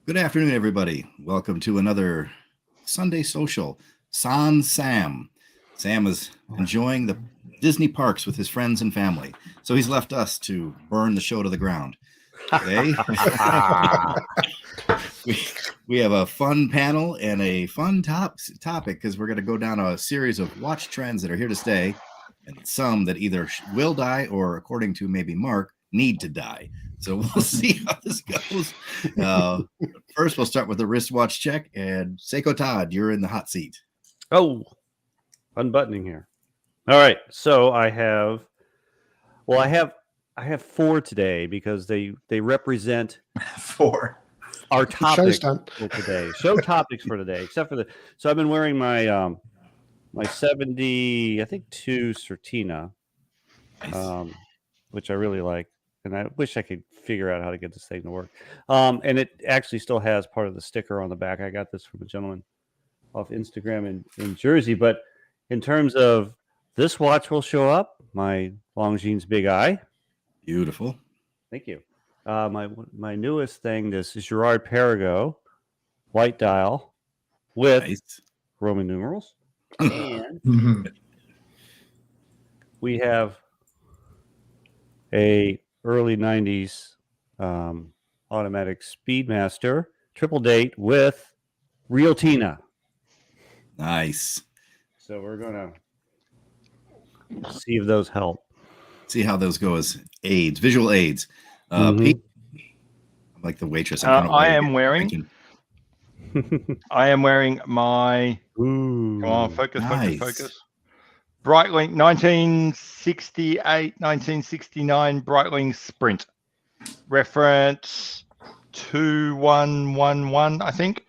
Good afternoon, everybody. Welcome to another Sunday Social. Sans Sam. Sam is enjoying the Disney parks with his friends and family, so he's left us to burn the show to the ground. Today, we have a fun panel and a fun topic because we're going to go down a series of watch trends that are here to stay, and some that either will die or, according to maybe Mark, need to die. So we'll see how this goes. First, we'll start with the wristwatch check. And Seiko Todd, you're in the hot seat. Oh, unbuttoning here. All right. So I have four today because they represent four our topics for today. Show topics for today, except for so I've been wearing my my 72 Certina, which I really like. And I wish I could figure out how to get this thing to work. And it actually still has part of the sticker on the back. I got this from a gentleman off Instagram in Jersey. But in terms of this watch will show up, my Longines Big Eye. Beautiful. Thank you. My newest thing, this is Girard Perregaux white dial with Roman numerals. And we have a early 90s automatic Speedmaster triple date with Real Tina. Nice. So we're going to see if those help. See how those go as aids, visual aids. Pete, I'm like the waitress. I am wearing my. Ooh, come on, focus. Breitling 1969 Breitling Sprint. Reference 2111, I think.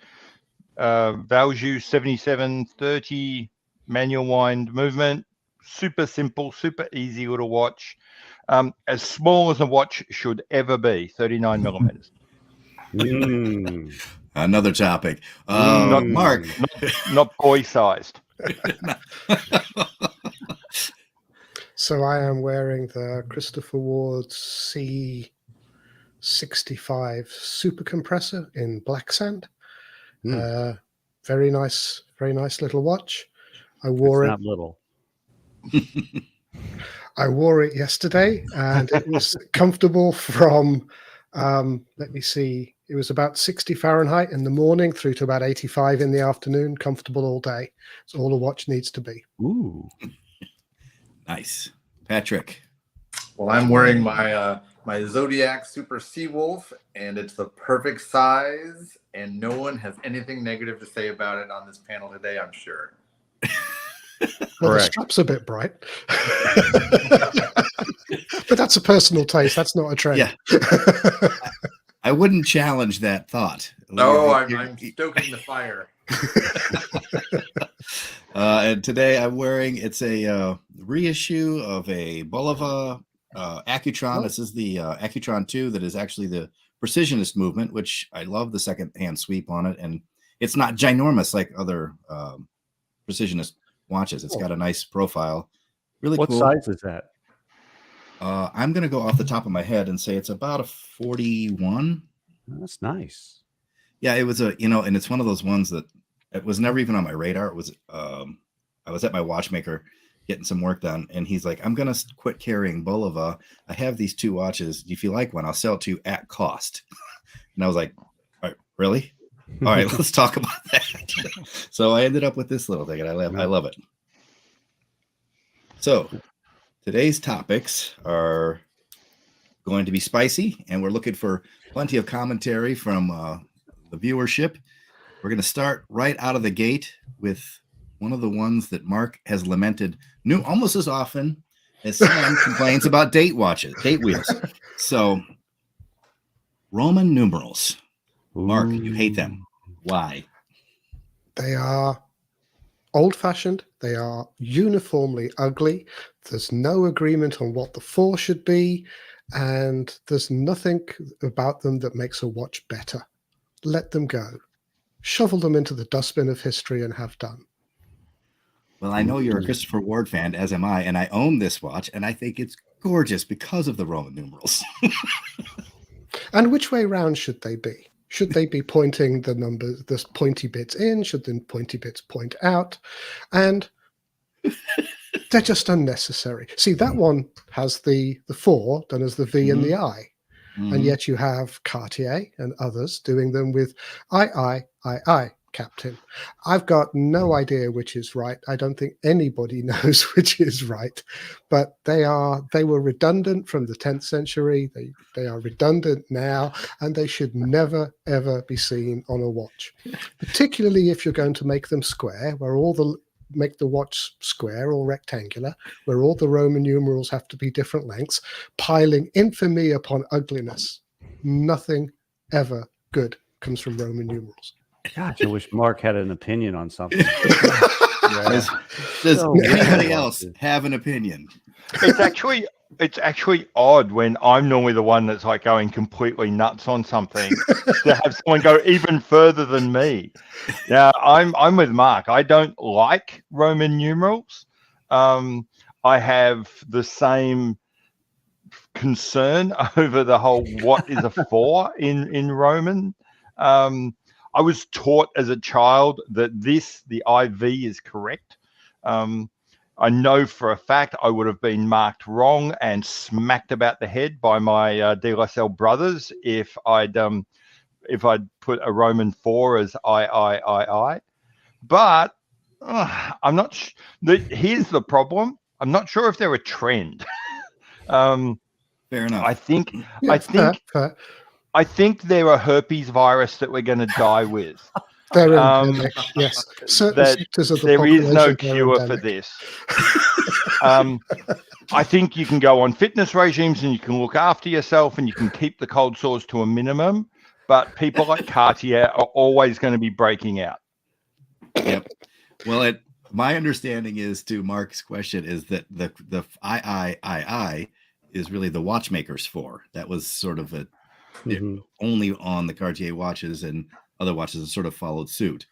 Value 7730, manual wind movement. Super simple, super easy little watch. As small as a watch should ever be, 39 millimeters. Another topic. Mark. Not boy-sized. So I am wearing the Christopher Ward C65 super compressor in black sand. Very nice little watch. I wore it's not little. I wore it yesterday, and it was comfortable from. Let me see. It was about 60 Fahrenheit in the morning through to about 85 in the afternoon. Comfortable all day. It's all a watch needs to be. Ooh. Nice. Patrick. Well, I'm wearing my my Zodiac Super Seawolf, and it's the perfect size, and no one has anything negative to say about it on this panel today, I'm sure. Well, the strap's a bit bright. But that's a personal taste. That's not a trend. Yeah. I wouldn't challenge that thought. No, I'm stoking the fire. And today I'm wearing, it's a reissue of a Bulova Accutron. This is the Accutron 2 that is actually the Precisionist movement, which I love the second-hand sweep on it. And it's not ginormous like other Precisionist watches. It's got a nice profile. Really cool. What size is that? I'm going to go off the top of my head and say it's about a 41. That's nice. Yeah, it was and it's one of those ones that it was never even on my radar. It was, I was at my watchmaker getting some work done, and he's like, I'm going to quit carrying Bulova. I have these two watches. If you like one, I'll sell it to you at cost. And I was like, all right, really? All right, let's talk about that. So I ended up with this little thing, and I love it. So today's topics are going to be spicy, and we're looking for plenty of commentary from the viewership. We're going to start right out of the gate with one of the ones that Mark has lamented almost as often as Sam complains about date wheels. So, Roman numerals. Mark, you hate them. Why? They are old-fashioned. They are uniformly ugly. There's no agreement on what the 4 should be, and there's nothing about them that makes a watch better. Let them go. Shovel them into the dustbin of history and have done. Well, I know you're a Christopher Ward fan, as am I, and I own this watch, and I think it's gorgeous because of the Roman numerals. And which way round should they be? Should they be pointing the numbers, the pointy bits in? Should the pointy bits point out? And they're just unnecessary. See, that one has the 4 done as the V and the I. And yet you have Cartier and others doing them with I, Captain. I've got no idea which is right. I don't think anybody knows which is right, but they were redundant from the 10th century. They are redundant now, and they should never ever be seen on a watch, particularly if you're going to make them square, make the watch square or rectangular, where all the Roman numerals have to be different lengths, piling infamy upon ugliness. Nothing ever good comes from Roman numerals. Gosh, I wish Mark had an opinion on something. Does So anybody weird. else have an opinion? It's actually odd when I'm normally the one that's like going completely nuts on something to have someone go even further than me. Now I'm with Mark. I don't like Roman numerals. I have the same concern over the whole what is a 4 in Roman. I was taught as a child that the IV is correct. I know for a fact I would have been marked wrong and smacked about the head by my De La Salle brothers if I'd put a Roman 4 as I. But I'm not. Here's the problem. I'm not sure if they're a trend. Fair enough. I think Yeah, fair. I think they're a herpes virus that we're going to die with. They're endemic, yes. Certain That sectors of the there is no population are cure for endemic. this. I think you can go on fitness regimes and you can look after yourself and you can keep the cold sores to a minimum. But people like Cartier are always going to be breaking out. Yep. Well, my understanding is, to Mark's question, is that the III is really the watchmaker's 4. That was sort of only on the Cartier watches, and other watches have sort of followed suit.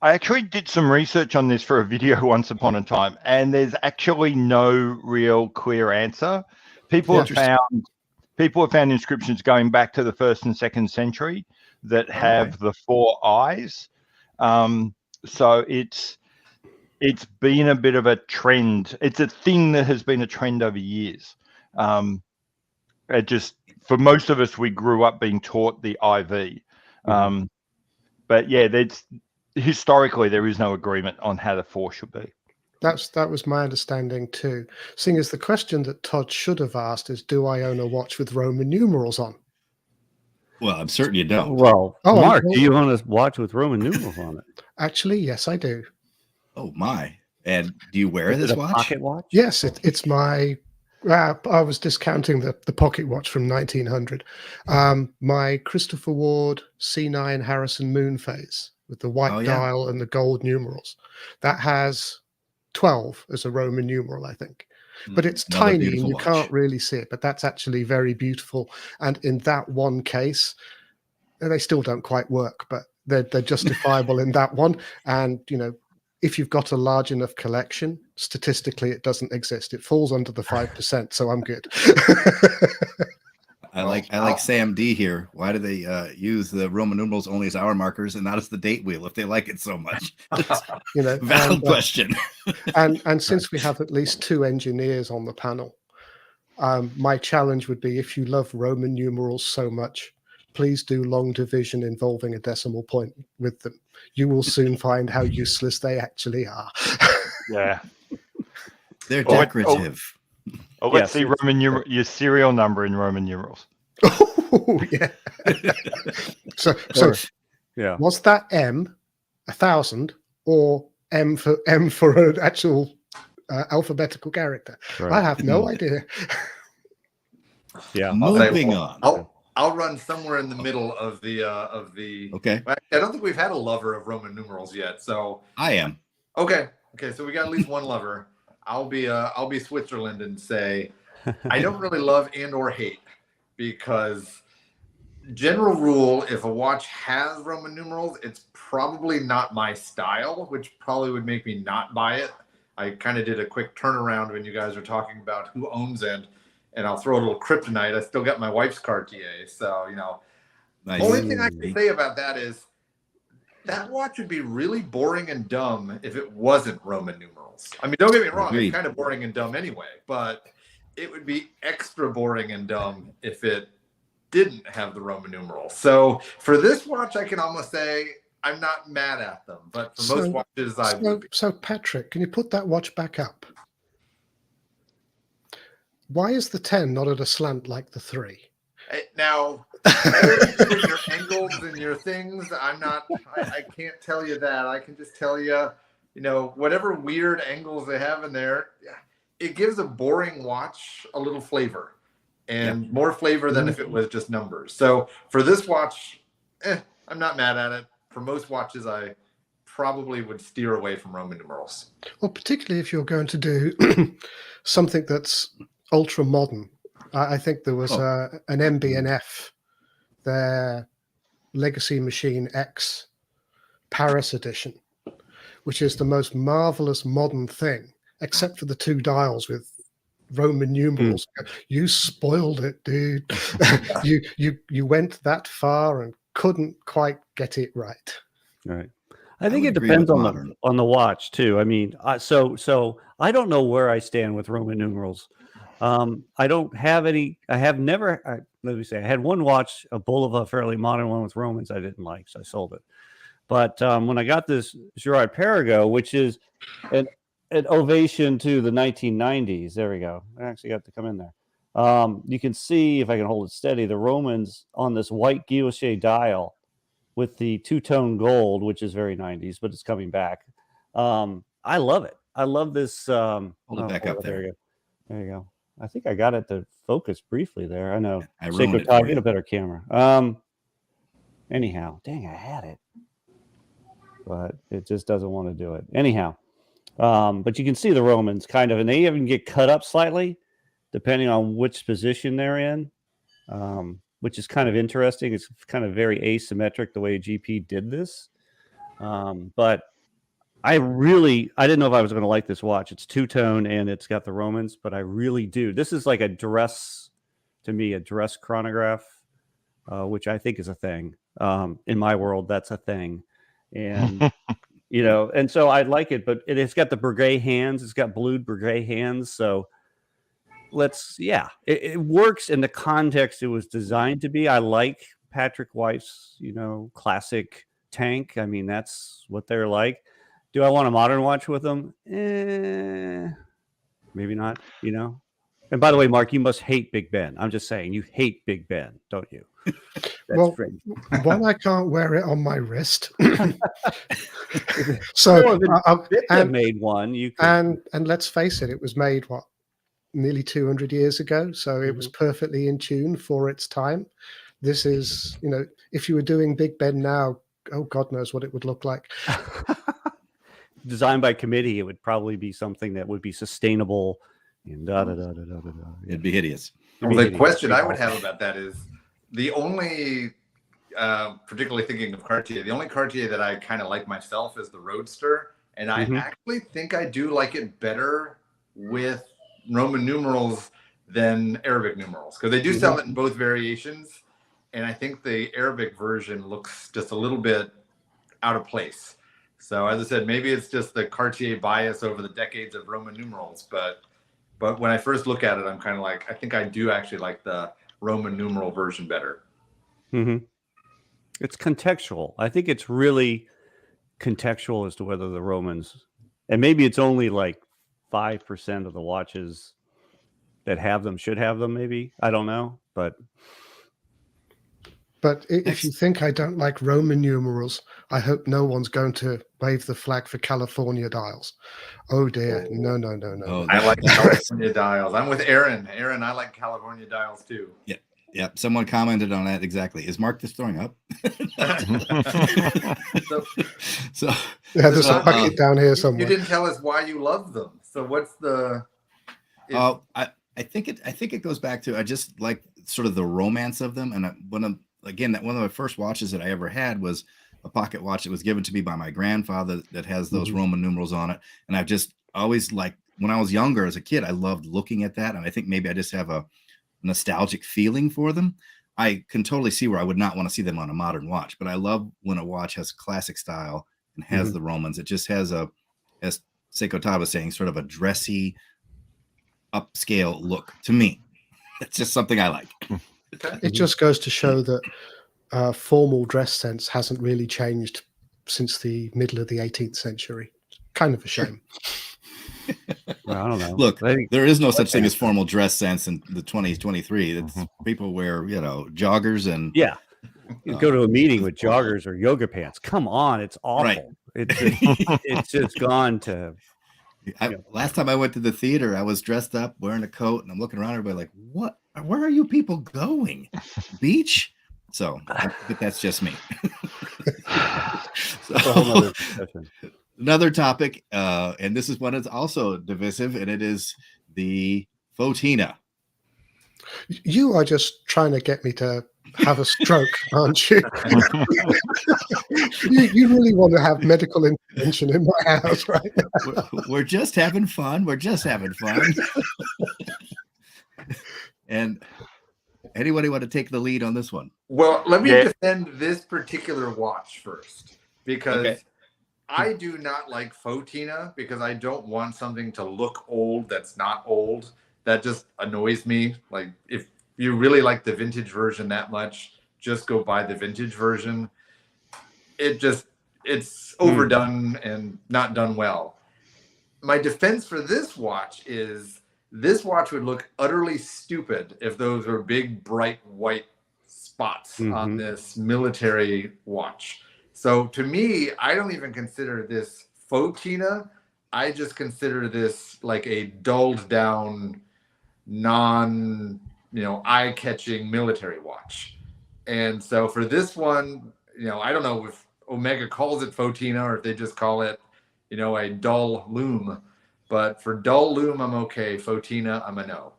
I actually did some research on this for a video once upon a time, and there's actually no real clear answer. People have found inscriptions going back to the 1st and 2nd century that have the 4 eyes. So it's been a bit of a trend. It's a thing that has been a trend over years. For most of us, we grew up being taught the IV. But yeah, historically there is no agreement on how the 4 should be. That was my understanding too. Seeing as the question that Todd should have asked is, do I own a watch with Roman numerals on? Well, I'm certain you don't. Well, Mark, do you own a watch with Roman numerals on it? Actually, yes, I do. Oh my! And do you wear this watch? Pocket watch? Yes, it's my. I was discounting the pocket watch from 1900. My Christopher Ward C9 Harrison Moon phase with the white dial and the gold numerals. That has 12 as a Roman numeral, I think. But it's tiny and you can't really see it. But that's actually very beautiful. And in that one case, they still don't quite work, but they're justifiable in that one. And, if you've got a large enough collection, statistically, it doesn't exist. It falls under the 5%, so I'm good. I like Sam D here. Why do they use the Roman numerals only as hour markers and not as the date wheel if they like it so much? Valid question. and since we have at least 2 engineers on the panel, my challenge would be, if you love Roman numerals so much, please do long division involving a decimal point with them. You will soon find how useless they actually are. Yeah. They're decorative. Let's see your serial number in Roman numerals. Oh, yeah. so yeah. Was that M 1000 or M for an actual alphabetical character? Right. I have no idea. Yeah. Moving on. I'll run somewhere in the middle of the Okay. I don't think we've had a lover of Roman numerals yet, so I am. Okay, so we got at least one lover. I'll be Switzerland and say I don't really love and or hate, because general rule, if a watch has Roman numerals, it's probably not my style, which probably would make me not buy it. I kind of did a quick turnaround when you guys were talking about who owns it. And I'll throw a little kryptonite. I still got my wife's Cartier. So, Nice. Only thing I can say about that is that watch would be really boring and dumb if it wasn't Roman numerals. I mean, don't get me wrong, Agreed. it's kind of boring and dumb anyway, but it would be extra boring and dumb if it didn't have the Roman numerals. So for this watch, I can almost say I'm not mad at them, but for most watches, I would be. So Patrick, can you put that watch back up? Why is the 10 not at a slant like the 3? Now, your angles and your things, I can't tell you that. I can just tell you, whatever weird angles they have in there, it gives a boring watch a little flavor and more flavor than if it was just numbers. So for this watch, I'm not mad at it. For most watches, I probably would steer away from Roman numerals. Well, particularly if you're going to do something that's ultra modern. I think there was an MB&F, their Legacy Machine X Paris edition, which is the most marvelous modern thing, except for the 2 dials with Roman numerals. You spoiled it, dude. you went that far and couldn't quite get it right. Right. I think it depends on the watch too. I mean, so I don't know where I stand with Roman numerals. I don't have any. I have never. Let me say, I had one watch, a Bulova, a fairly modern one with Romans. I didn't like, so I sold it. But when I got this Girard Perregaux, which is an ovation to the 1990s. There we go. I actually got to come in there. You can see, if I can hold it steady, the Romans on this white guilloche dial with the 2-tone gold, which is very 90s, but it's coming back. I love it. I love this. Hold it back up there. You go. There you go. I think I got it to focus briefly there. I know. I ruined it Todd, for get you. a better camera. Anyhow, dang, I had it, but it just doesn't want to do it. Anyhow, but you can see the Romans kind of, and they even get cut up slightly depending on which position they're in, which is kind of interesting. It's kind of very asymmetric the way GP did this. But I didn't know if I was going to like this watch. It's 2-tone and it's got the Romans, but I really do. This is like a dress chronograph, which I think is a thing. In my world, that's a thing. And, and so I like it, but it's got the Breguet hands. It's got blued Breguet hands. So it works in the context it was designed to be. I like Patrick White's, classic tank. I mean, that's what they're like. Do I want a modern watch with them? Maybe not, And by the way, Mark, you must hate Big Ben. I'm just saying, you hate Big Ben, don't you? Well, one, I can't wear it on my wrist. So I made one. You could. And let's face it, it was made nearly 200 years ago, so it was perfectly in tune for its time. This is, if you were doing Big Ben now, oh God knows what it would look like. Designed by committee, it would probably be something that would be sustainable. And It'd be hideous. Well, the question I would have about that is the only, particularly thinking of Cartier, the only Cartier that I kind of like myself is the Roadster. And I actually think I do like it better with Roman numerals than Arabic numerals, because they do sell it in both variations. And I think the Arabic version looks just a little bit out of place. So as I said, maybe it's just the Cartier bias over the decades of Roman numerals. But when I first look at it, I'm kind of like, I think I do actually like the Roman numeral version better. It's contextual. I think it's really contextual as to whether the Romans, and maybe it's only like 5% of the watches that have them should have them. Maybe, I don't know, but if you think I don't like Roman numerals, I hope no one's going to wave the flag for California dials. Oh dear, no. Oh, I like California dials. I'm with Aaron. Aaron, I like California dials too. Yeah. Someone commented on that exactly. Is Mark just throwing up? so there's a bucket down here somewhere. You didn't tell us why you love them. So what's the? I think it goes back to, I just like sort of the romance of them. And one of my first watches that I ever had was a pocket watch that was given to me by my grandfather that has those Roman numerals on it. And I've just always, like, when I was younger as a kid, I loved looking at that. And I think maybe I just have a nostalgic feeling for them. I can totally see where I would not want to see them on a modern watch, but I love when a watch has classic style and has the Romans. It just has a, as Seiko Todd was saying, sort of a dressy, upscale look to me. It's just something I like. It just goes to show that formal dress sense hasn't really changed since the middle of the 18th century. Kind of a shame. Well, I don't know. Look, there is no such thing as answer. formal dress sense in the 2023. It's people wear, joggers and Yeah. You go to a meeting with joggers or yoga pants. Come on, it's awful. Right. It's just gone to. Last time I went to the theater, I was dressed up, wearing a coat, and I'm looking around. Everybody like, what? Where are you people going? Beach? So, but that's just me. That's a whole nother discussion. Another topic, and this is one that's also divisive, and it is the fauxtina. You are just trying to get me to have a stroke, aren't you? You really want to have medical intervention in my house right now. We're just having fun. And anybody want to take the lead on this one? Well, let me defend this particular watch first, because I do not like fauxtina, because I don't want something to look old that's not old. That just annoys me. Like, if you really like the vintage version that much, just go buy the vintage version. It's overdone and not done well. My defense for this watch is this watch would look utterly stupid if those were big, bright white spots on this military watch. So to me, I don't even consider this fauxtina. I just consider this like a dulled down, eye-catching military watch. And so for this one, I don't know if Omega calls it fauxtina or if they just call it, a dull loom. But for dull loom, I'm okay. Fauxtina, I'm a no.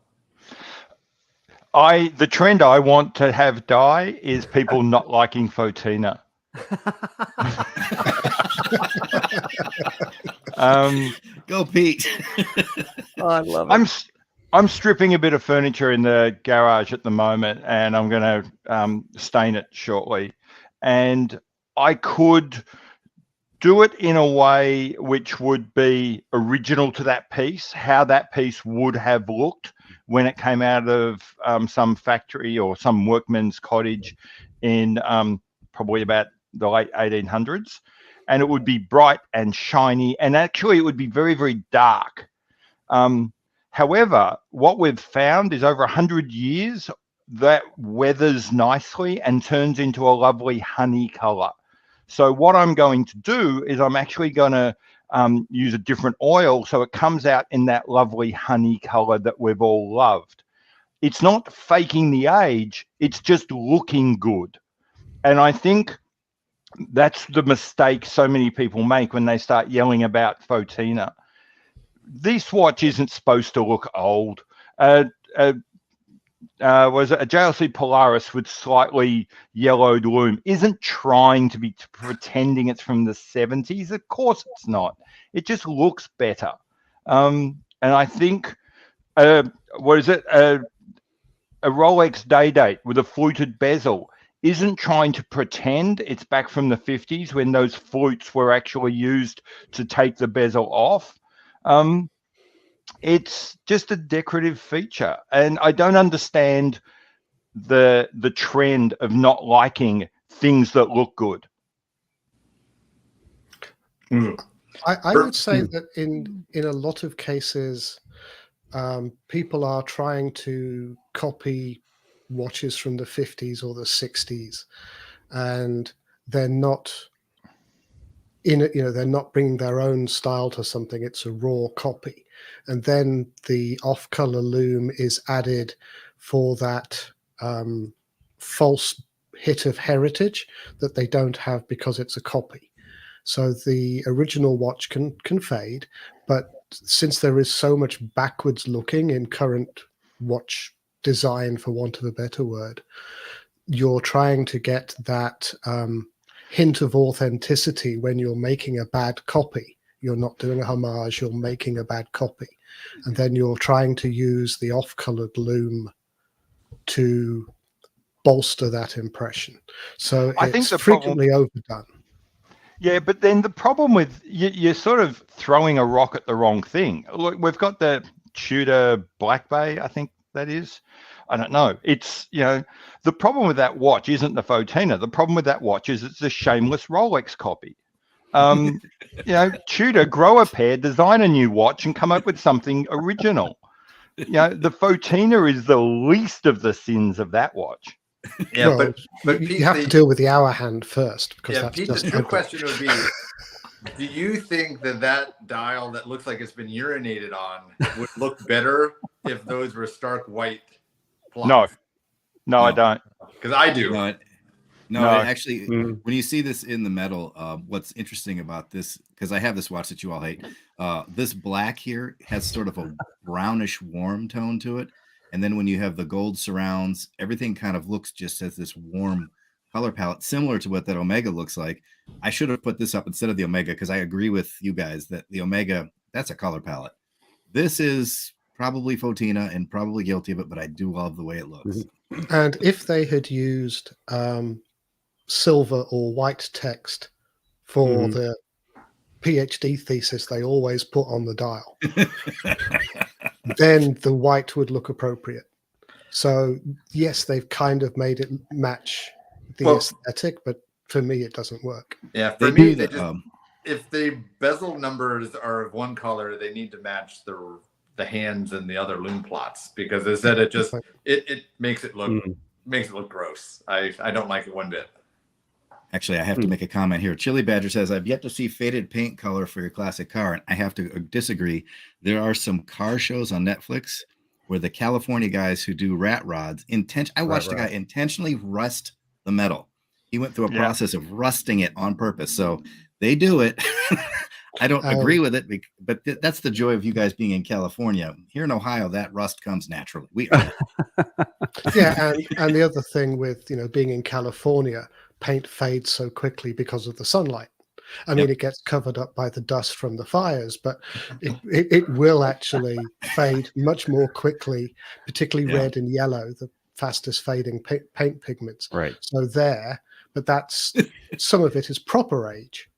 The trend I want to have die is people not liking fauxtina. Go Pete. Oh, I love it. I'm stripping a bit of furniture in the garage at the moment, and I'm going to stain it shortly. And I could do it in a way which would be original to that piece, how that piece would have looked when it came out of some factory or some workman's cottage in probably about the late 1800s. And it would be bright and shiny, and actually it would be very, very dark. However, what we've found is over 100 years, that weathers nicely and turns into a lovely honey color. So what I'm going to do is I'm actually going to use a different oil so it comes out in that lovely honey color that we've all loved. It's not faking the age, it's just looking good. And I think that's the mistake so many people make when they start yelling about fauxtina. This watch isn't supposed to look old. Was it a JLC Polaris with slightly yellowed loom? Isn't trying to be pretending it's from the 70s. Of course it's not. It just looks better. And I think, a Rolex Day Date with a fluted bezel isn't trying to pretend it's back from the 50s when those flutes were actually used to take the bezel off. It's just a decorative feature, and I don't understand the trend of not liking things that look good. I would say that in a lot of cases, people are trying to copy watches from the 50s or the 60s, and they're not they're not bringing their own style to something. It's a raw copy, and then the off-color loom is added for that false hit of heritage that they don't have because it's a copy. So the original watch can fade, but since there is so much backwards looking in current watch design, for want of a better word, you're trying to get that hint of authenticity when you're making a bad copy. You're not doing a homage, you're making a bad copy. And then you're trying to use the off-colored loom to bolster that impression. So I think it's the problem- frequently overdone. Yeah, but then the problem with you're sort of throwing a rock at the wrong thing. Look, we've got the Tudor Black Bay, I think that is. I don't know. It's, the problem with that watch isn't the fauxtina. The problem with that watch is it's a shameless Rolex copy. Tudor, grow a pair, design a new watch, and come up with something original. The fauxtina is the least of the sins of that watch. Yeah, Well, but you Pete, have to deal with the hour hand first, because yeah, that's Pete, just the true ugly. question would be: do you think that dial that looks like it's been urinated on would look better if those were stark white plots? No, I don't. Because I do. No, No. actually, when you see this in the metal, what's interesting about this, because I have this watch that you all hate, this black here has sort of a brownish warm tone to it. And then when you have the gold surrounds, everything kind of looks just as this warm color palette, similar to what that Omega looks like. I should have put this up instead of the Omega, because I agree with you guys that the Omega, that's a color palette. This is probably fauxtina and probably guilty of it, but I do love the way it looks. And if they had used silver or white text for the PhD thesis they always put on the dial, then the white would look appropriate. So yes, they've kind of made it match the aesthetic, but for me it doesn't work. Yeah, for me, if the bezel numbers are of one color, they need to match the hands and the other loom plots, because as I said, it makes it look gross. I don't like it one bit. Actually, I have to make a comment here. Chili Badger says, I've yet to see faded paint color for your classic car. And I have to disagree. There are some car shows on Netflix where the California guys who do rat rods, I watched a guy intentionally rust the metal. He went through a process of rusting it on purpose. So they do it. I don't agree with it, but that's the joy of you guys being in California. Here in Ohio, that rust comes naturally. We earn it. Yeah, and the other thing with being in California, paint fades so quickly because of the sunlight. I mean, it gets covered up by the dust from the fires, but it will actually fade much more quickly, particularly red and yellow, the fastest fading paint pigments. Right. So but that's some of it is proper age.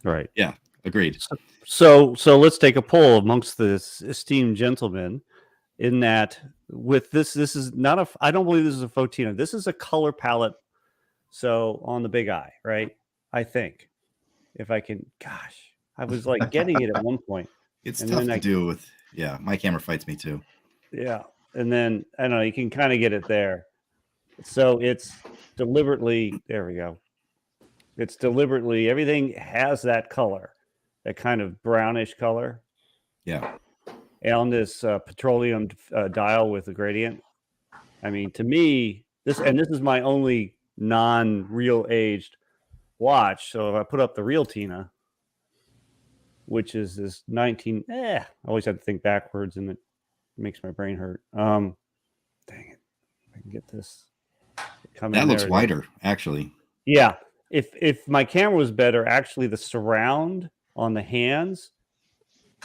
Right. Yeah. Agreed. So let's take a poll amongst this esteemed gentlemen. In that, with this is not I don't believe this is a fauxtina. This is a color palette. So on the big eye, right? I think, if I can, gosh, I was like getting it at one point. It's tough to do with. Yeah, my camera fights me too. Yeah, and then I don't know. You can kind of get it there. So it's deliberately. There we go. It's deliberately. Everything has that color, that kind of brownish color. Yeah. On this petroleum dial with the gradient. I mean, to me, this is my only non-real aged watch. So if I put up the real Tina, which is this 19, I always have to think backwards, and it makes my brain hurt. Dang it, I can get this. That looks wider, actually. Yeah, if my camera was better, actually, the surround on the hands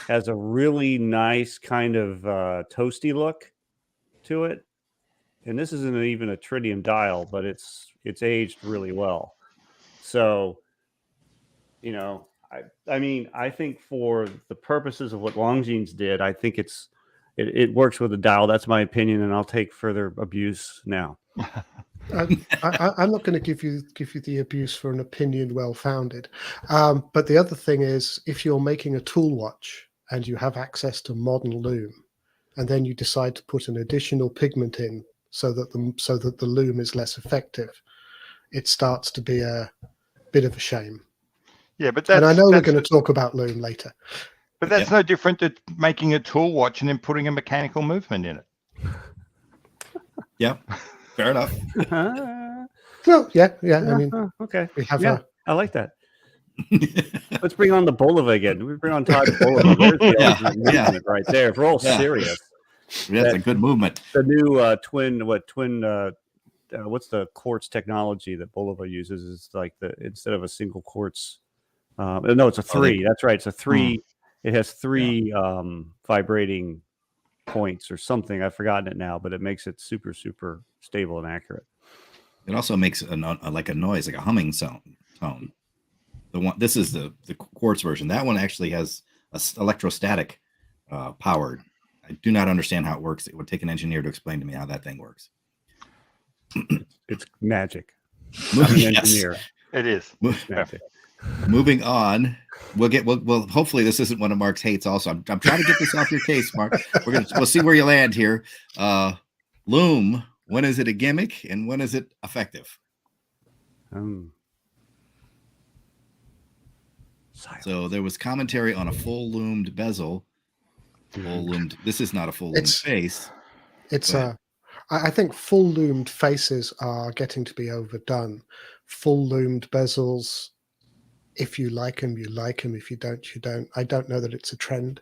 has a really nice kind of toasty look to it. And this isn't even a tritium dial, but it's aged really well. So, I mean, I think for the purposes of what Longines did, I think it works with a dial. That's my opinion, and I'll take further abuse now. I'm not going to give you the abuse for an opinion well founded. But the other thing is, if you're making a tool watch and you have access to modern loom, and then you decide to put an additional pigment in so that the loom is less effective, it starts to be a bit of a shame. Yeah, but and I know we're going to talk about loom later. But that's no different to making a tool watch and then putting a mechanical movement in it. Yeah, fair enough. Well, yeah. I mean, okay. We have I like that. Let's bring on the Bolova again. We bring on Todd Bolova. There's the movement right there. If we're all serious. That's a good movement. The new what's the quartz technology that Bolova uses? Is like instead of a single quartz. No, it's a 3. That's right. It's a 3. It has 3 vibrating points or something. I've forgotten it now, but it makes it super, super stable and accurate. It also makes like a noise, like a humming tone. The one, this is the quartz version. That one actually has electrostatic powered. I do not understand how it works. It would take an engineer to explain to me how that thing works. It's magic. I'm an engineer. It is. It's magic. Moving on, we'll hopefully this isn't one of Mark's hates. Also, I'm trying to get this off your case, Mark. We'll see where you land here. Loom. When is it a gimmick and when is it effective? So there was commentary on a full loomed bezel. Full loomed. This is not a full loomed face. I think full loomed faces are getting to be overdone. Full loomed bezels, if you like them, you like them. If you don't, you don't. I don't know that it's a trend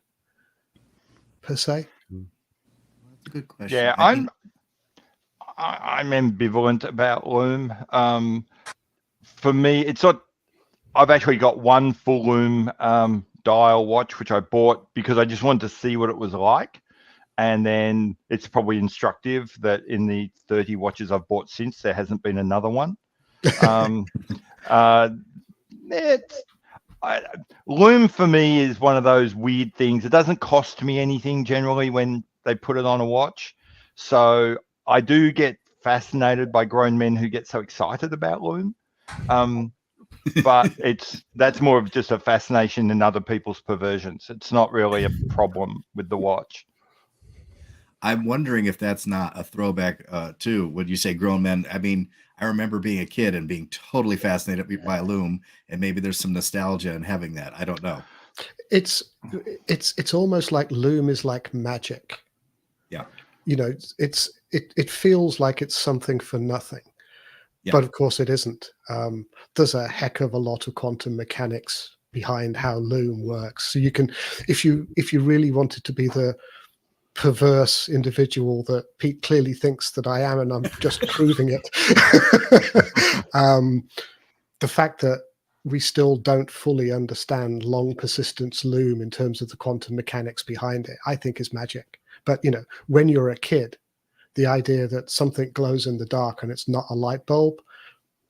per se. That's a good question. Yeah, I'm ambivalent about Loom. For me, it's not. I've actually got one full Loom dial watch, which I bought because I just wanted to see what it was like. And then it's probably instructive that in the 30 watches I've bought since, there hasn't been another one. Loom for me is one of those weird things. It doesn't cost me anything generally when they put it on a watch. So I do get fascinated by grown men who get so excited about Loom. But that's more of just a fascination in other people's perversions. It's not really a problem with the watch. I'm wondering if that's not a throwback to when you say grown men. I mean, I remember being a kid and being totally fascinated by Loom, and maybe there's some nostalgia in having that. I don't know. It's almost like Loom is like magic. Yeah. You know, it feels like it's something for nothing. Yeah. But of course it isn't. There's a heck of a lot of quantum mechanics behind how Loom works. So you can, if you really wanted to be the perverse individual that Pete clearly thinks that I am, and I'm just proving it. The fact that we still don't fully understand long persistence Loom in terms of the quantum mechanics behind it, I think is magic. But you know, when you're a kid, the idea that something glows in the dark and it's not a light bulb,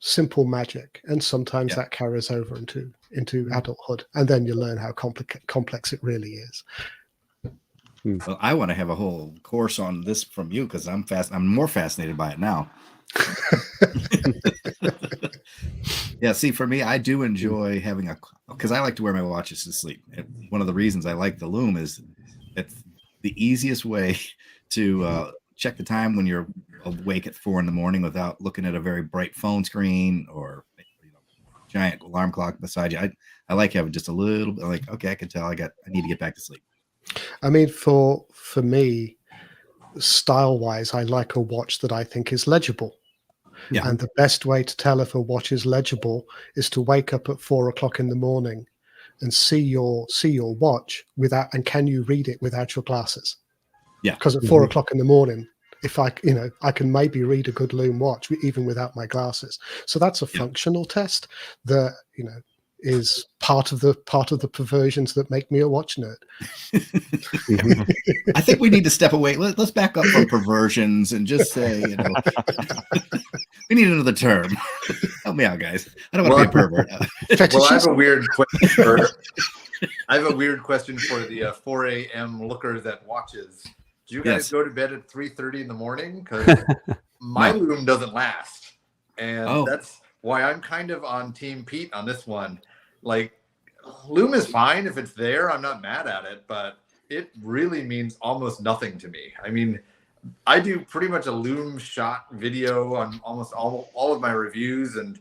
simple magic. And sometimes that carries over into adulthood, and then you learn how complex it really is. Well, I want to have a whole course on this from you because I'm more fascinated by it now. Yeah, see, for me, I do enjoy having because I like to wear my watches to sleep. And one of the reasons I like the Loom is it's the easiest way to check the time when you're awake at 4 a.m. without looking at a very bright phone screen or giant alarm clock beside you. I like having just a little bit like, okay, I can tell I need to get back to sleep. I mean, for me, style-wise, I like a watch that I think is legible. Yeah. And the best way to tell if a watch is legible is to wake up at 4 o'clock in the morning and see your watch and can you read it without your glasses? Yeah. Because at 4 o'clock in the morning, if I can maybe read a good Loom watch even without my glasses. So that's a functional test that, is part of the perversions that make me a watch nerd. I think we need to step away. Let's back up from perversions and just say, we need another term. Help me out, guys. I don't want to be a pervert. Well, I have a weird question for the 4 a.m. lookers at watches. Do you guys go to bed at 3:30 in the morning? Because my Loom doesn't last, and that's why I'm kind of on Team Pete on this one. Like, Loom is fine if it's there. I'm not mad at it, but it really means almost nothing to me. I mean, I do pretty much a Loom shot video on almost all of my reviews, and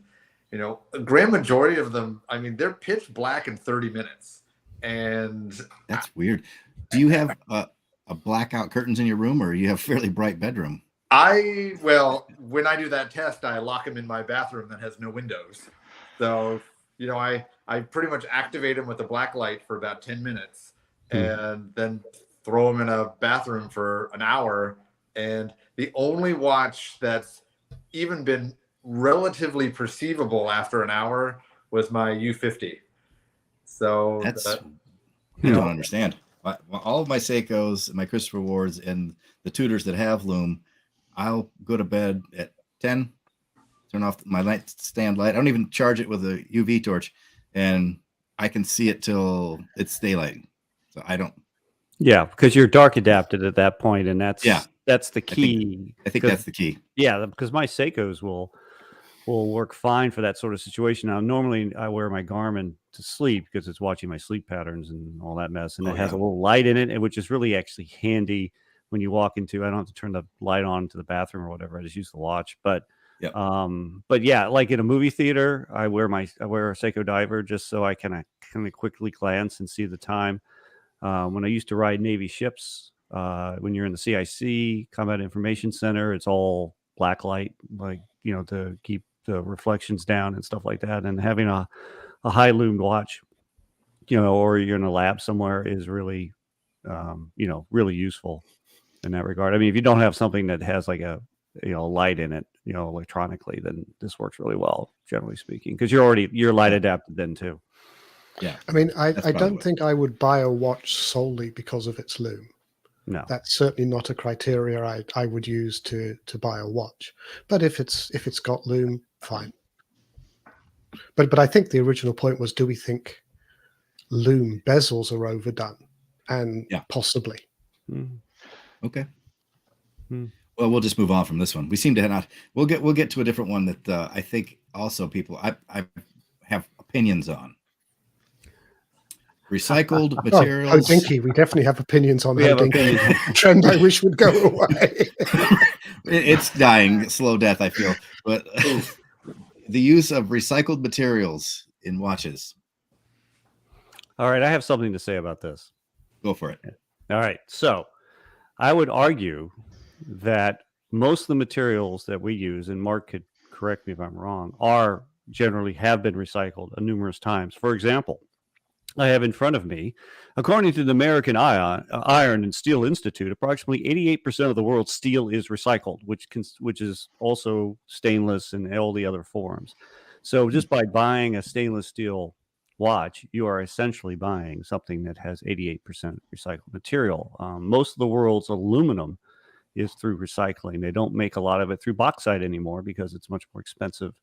a grand majority of them, I mean, they're pitch black in 30 minutes. And that's weird. Do you have a blackout curtains in your room, or you have a fairly bright bedroom? Well, when I do that test, I lock them in my bathroom that has no windows. So, I pretty much activate them with a black light for about 10 minutes and then throw them in a bathroom for an hour. And the only watch that's even been relatively perceivable after an hour was my U50. So I don't understand. All of my Seikos, my Christopher Wards, and the Tudors that have Loom, I'll go to bed at 10, turn off my nightstand light. I don't even charge it with a UV torch, and I can see it till it's daylight. So I don't. Yeah, because you're dark adapted at that point, and that's the key. I think that's the key. Yeah, because my Seikos will work fine for that sort of situation. Now, normally I wear my Garmin to sleep because it's watching my sleep patterns and all that mess, and it has a little light in it, which is really actually handy when you walk into. I don't have to turn the light on to the bathroom or whatever. I just use the watch. But yeah, like in a movie theater, I wear a Seiko diver just so I can kind of quickly glance and see the time. When I used to ride Navy ships, when you're in the CIC Combat Information Center, it's all black light, like, to keep the reflections down and stuff like that. And having a high loomed watch, or you're in a lab somewhere is really, really useful in that regard. I mean, if you don't have something that has like a light in it, electronically, then this works really well, generally speaking, because you're light adapted then too. Yeah. I mean, I don't think I would buy a watch solely because of its loom. No, that's certainly not a criteria I would use to buy a watch. But if it's got loom, fine. But I think the original point was, do we think loom bezels are overdone? And possibly. Okay. Well, we'll just move on from this one. We seem to not. We'll get to a different one that I think also people I have opinions on. Recycled materials. Oh, Dinky, we definitely have opinions on that Dinky trend. I wish would go away. It's dying, slow death, I feel. But the use of recycled materials in watches. All right, I have something to say about this. Go for it. All right, so I would argue that most of the materials that we use, and Mark could correct me if I'm wrong, generally have been recycled numerous times. For example, I have in front of me, according to the American Iron and Steel Institute, approximately 88% of the world's steel is recycled, which is also stainless and all the other forms. So just by buying a stainless steel watch, you are essentially buying something that has 88% recycled material. Most of the world's aluminum is through recycling. They don't make a lot of it through bauxite anymore because it's much more expensive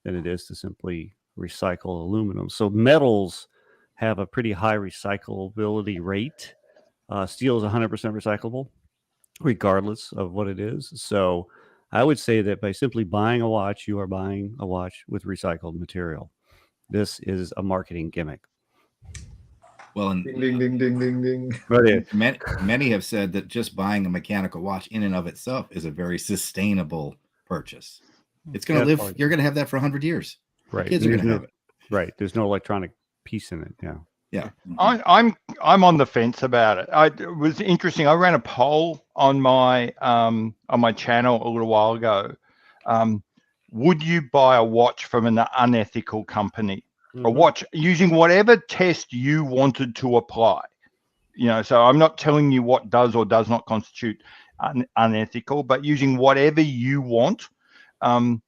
than it is to simply recycle aluminum. So metals have a pretty high recyclability rate. Steel is 100% recyclable, regardless of what it is. So I would say that by simply buying a watch, you are buying a watch with recycled material. This is a marketing gimmick. Well, and ding, ding, ding, ding, ding, ding. But many have said that just buying a mechanical watch in and of itself is a very sustainable purchase. It's going to live. You're going to have that for 100 years. Right. Kids are going to have it. Right. There's no electronic piece in it. Yeah. Yeah. I'm on the fence about it. It was interesting. I ran a poll on my channel a little while ago. Would you buy a watch from an unethical company? Mm-hmm. A watch using whatever test you wanted to apply. So I'm not telling you what does or does not constitute unethical, but using whatever you want. Something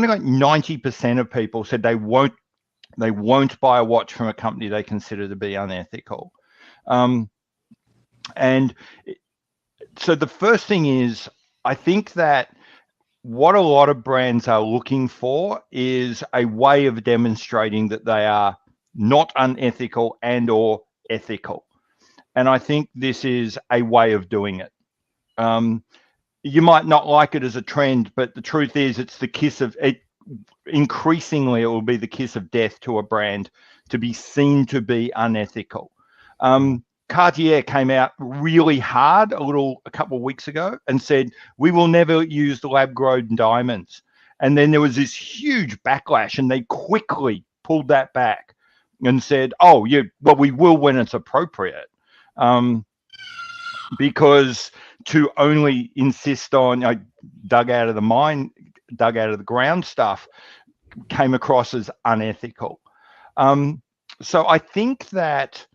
like 90% of people said they won't buy a watch from a company they consider to be unethical. And so the first thing is, I think that what a lot of brands are looking for is a way of demonstrating that they are not unethical and or ethical. And I think this is a way of doing it. You might not like it as a trend, but the truth is it's the kiss of it. Increasingly, it will be the kiss of death to a brand to be seen to be unethical. Cartier came out really hard a couple of weeks ago and said, we will never use the lab-grown diamonds. And then there was this huge backlash and they quickly pulled that back and said, well, we will when it's appropriate. Because to only insist on dug out of the ground stuff came across as unethical. So I think that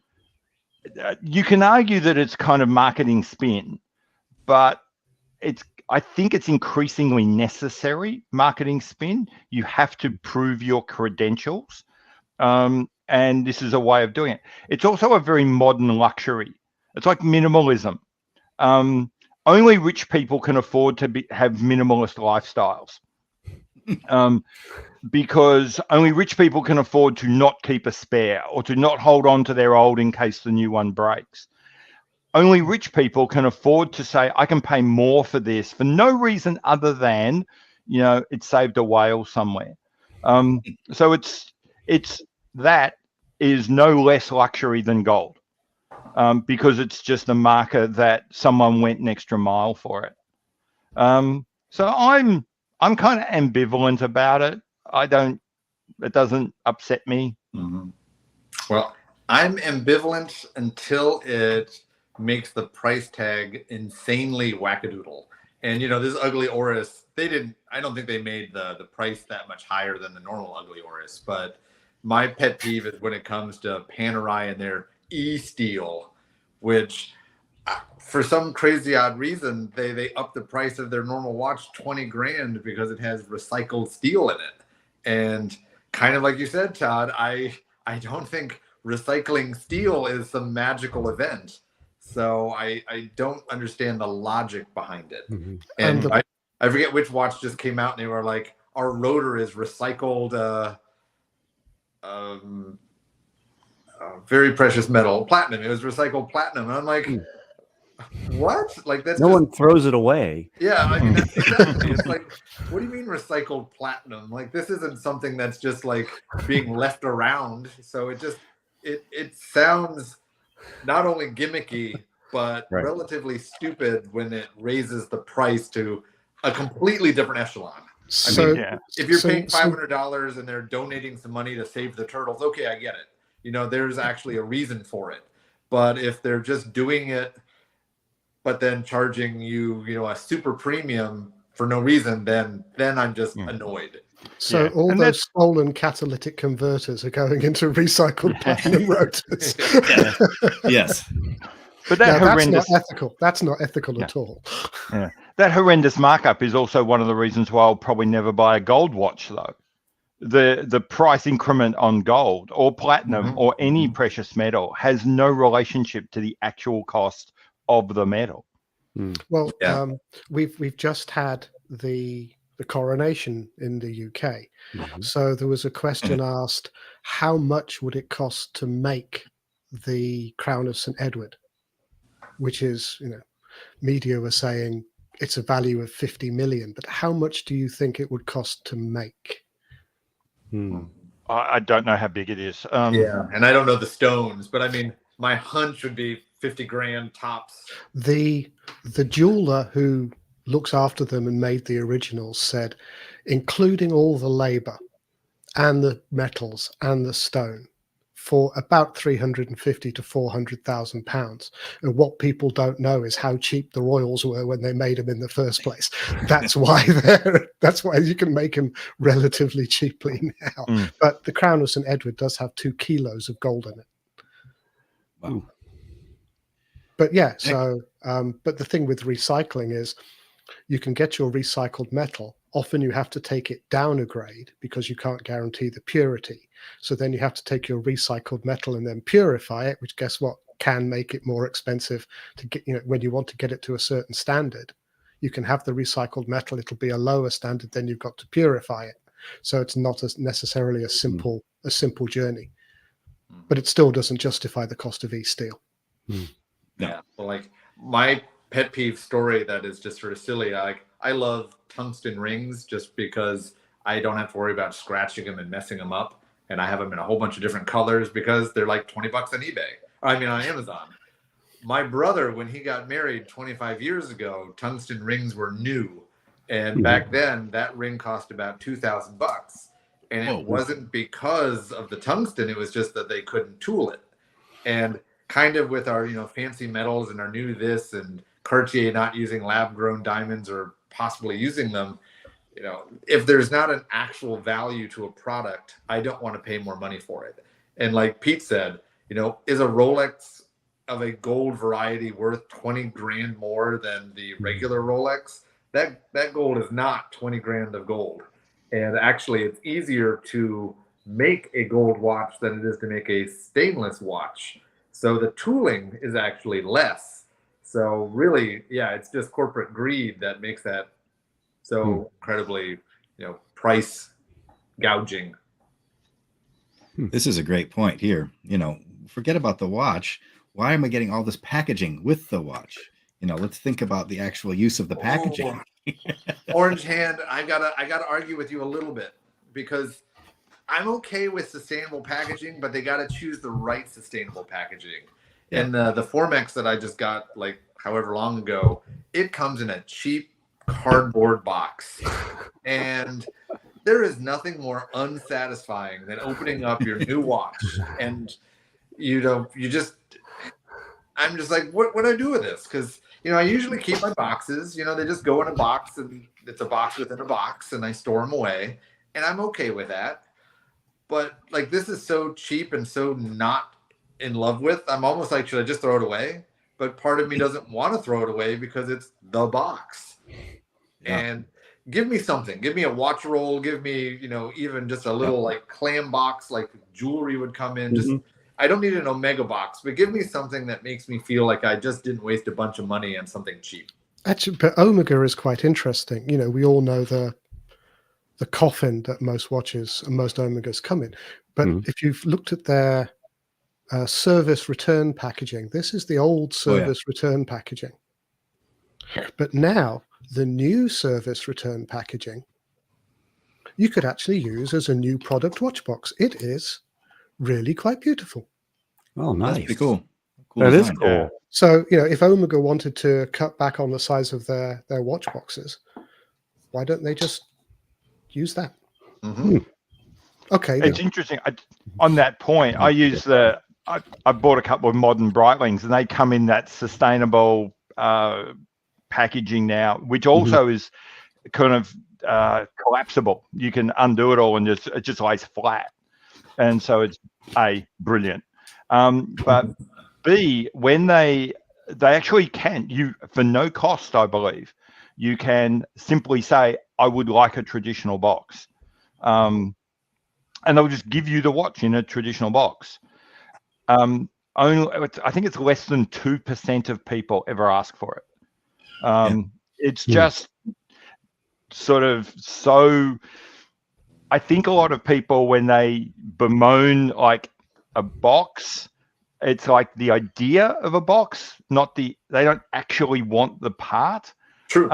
you can argue that it's kind of marketing spin, but I think it's increasingly necessary marketing spin. You have to prove your credentials. And this is a way of doing it. It's also a very modern luxury. It's like minimalism. Only rich people can afford to have minimalist lifestyles. because only rich people can afford to not keep a spare or to not hold on to their old in case the new one breaks. Only rich people can afford to say, I can pay more for this for no reason other than, it saved a whale somewhere. So it's that is no less luxury than gold, because it's just a marker that someone went an extra mile for it. So I'm kind of ambivalent about it. It doesn't upset me. Mm-hmm. Well, I'm ambivalent until it makes the price tag insanely wackadoodle. And this ugly Oris, I don't think they made the price that much higher than the normal ugly Oris. But my pet peeve is when it comes to Panerai and their E-steel, which for some crazy odd reason, they up the price of their normal watch 20 grand because it has recycled steel in it. And kind of like you said, Todd, I don't think recycling steel is some magical event. So I don't understand the logic behind it. Mm-hmm. And I forget which watch just came out and they were like, our rotor is recycled very precious metal, platinum. It was recycled platinum. And I'm like, what? Like, that's no one throws it away. Yeah, I mean, that's exactly. It's like, what do you mean recycled platinum? Like, this isn't something that's just like being left around. So it sounds not only gimmicky but relatively stupid when it raises the price to a completely different echelon. So, I mean, if you're paying $500 and they're donating some money to save the turtles, okay, I get it. There's actually a reason for it. But if they're just doing it but then charging you, a super premium for no reason, then I'm just annoyed. So all those stolen catalytic converters are going into recycled platinum rotors. Yes. But that's not ethical. That's not ethical at all. Yeah. That horrendous markup is also one of the reasons why I'll probably never buy a gold watch, though. The price increment on gold or platinum or any precious metal has no relationship to the actual cost of the metal. Well, we've just had the coronation in the UK. So there was a question asked, how much would it cost to make the Crown of St. Edward? Which is, media were saying it's a value of 50 million, but how much do you think it would cost to make? I don't know how big it is. And I don't know the stones, but I mean, my hunch would be 50 grand tops. The jeweler who looks after them and made the originals said, including all the labor and the metals and the stone, for about 350 to 400,000 pounds. And what people don't know is how cheap the royals were when they made them in the first place. That's why you can make them relatively cheaply now. But the Crown of St. Edward does have 2 kilos of gold in it. Wow. But but the thing with recycling is you can get your recycled metal. Often you have to take it down a grade because you can't guarantee the purity. So then you have to take your recycled metal and then purify it, which guess what? Can make it more expensive to get, when you want to get it to a certain standard. You can have the recycled metal, it'll be a lower standard, then you've got to purify it. So it's not necessarily a simple journey. But it still doesn't justify the cost of e-steel. Yeah. Well, like my pet peeve story that is just sort of silly. I love tungsten rings just because I don't have to worry about scratching them and messing them up. And I have them in a whole bunch of different colors because they're like $20 on eBay. On Amazon. My brother, when he got married 25 years ago, tungsten rings were new. And back then that ring cost about $2,000. And it wasn't because of the tungsten. It was just that they couldn't tool it. And kind of with our, fancy metals and our new this and Cartier not using lab-grown diamonds or possibly using them, if there's not an actual value to a product, I don't want to pay more money for it. And like Pete said, is a Rolex of a gold variety worth 20 grand more than the regular Rolex? That gold is not 20 grand of gold. And actually, it's easier to make a gold watch than it is to make a stainless watch. So the tooling is actually less. So really, it's just corporate greed that makes that so incredibly price gouging. This is a great point here. Forget about the watch. Why am I getting all this packaging with the watch? Let's think about the actual use of the packaging. Orange hand, I gotta argue with you a little bit, because I'm okay with sustainable packaging, but they gotta choose the right sustainable packaging. Yeah. And the Formex that I just got like however long ago, it comes in a cheap cardboard box. And there is nothing more unsatisfying than opening up your new watch and I'm just like, what do I do with this? Because I usually keep my boxes. They just go in a box, and it's a box within a box, and I store them away, and I'm okay with that. But like, this is so cheap and so not in love with. I'm almost like, should I just throw it away? But part of me doesn't want to throw it away because it's the box. Yeah. And give me something. Give me a watch roll. Give me, even just a little like clam box, like jewelry would come in. Just I don't need an Omega box, but give me something that makes me feel like I just didn't waste a bunch of money on something cheap. Actually, but Omega is quite interesting. We all know the coffin that most watches and most Omegas come in. But if you've looked at their service return packaging, this is the old service return packaging. But now the new service return packaging, you could actually use as a new product watch box. It is really quite beautiful. Oh, nice. That's pretty cool. That is design. cool. So, if Omega wanted to cut back on the size of their watch boxes, why don't they just use that? Okay. It's interesting. On that point, I use I bought a couple of modern Breitlings, and they come in that sustainable packaging now, which also is kind of collapsible. You can undo it all, and it just lays flat. And so it's brilliant. But B, when they actually can, for no cost, I believe, you can simply say, I would like a traditional box. And they'll just give you the watch in a traditional box. I think it's less than 2% of people ever ask for it. It's just sort of so. I think a lot of people, when they bemoan like a box, it's like the idea of a box, they don't actually want the part. True.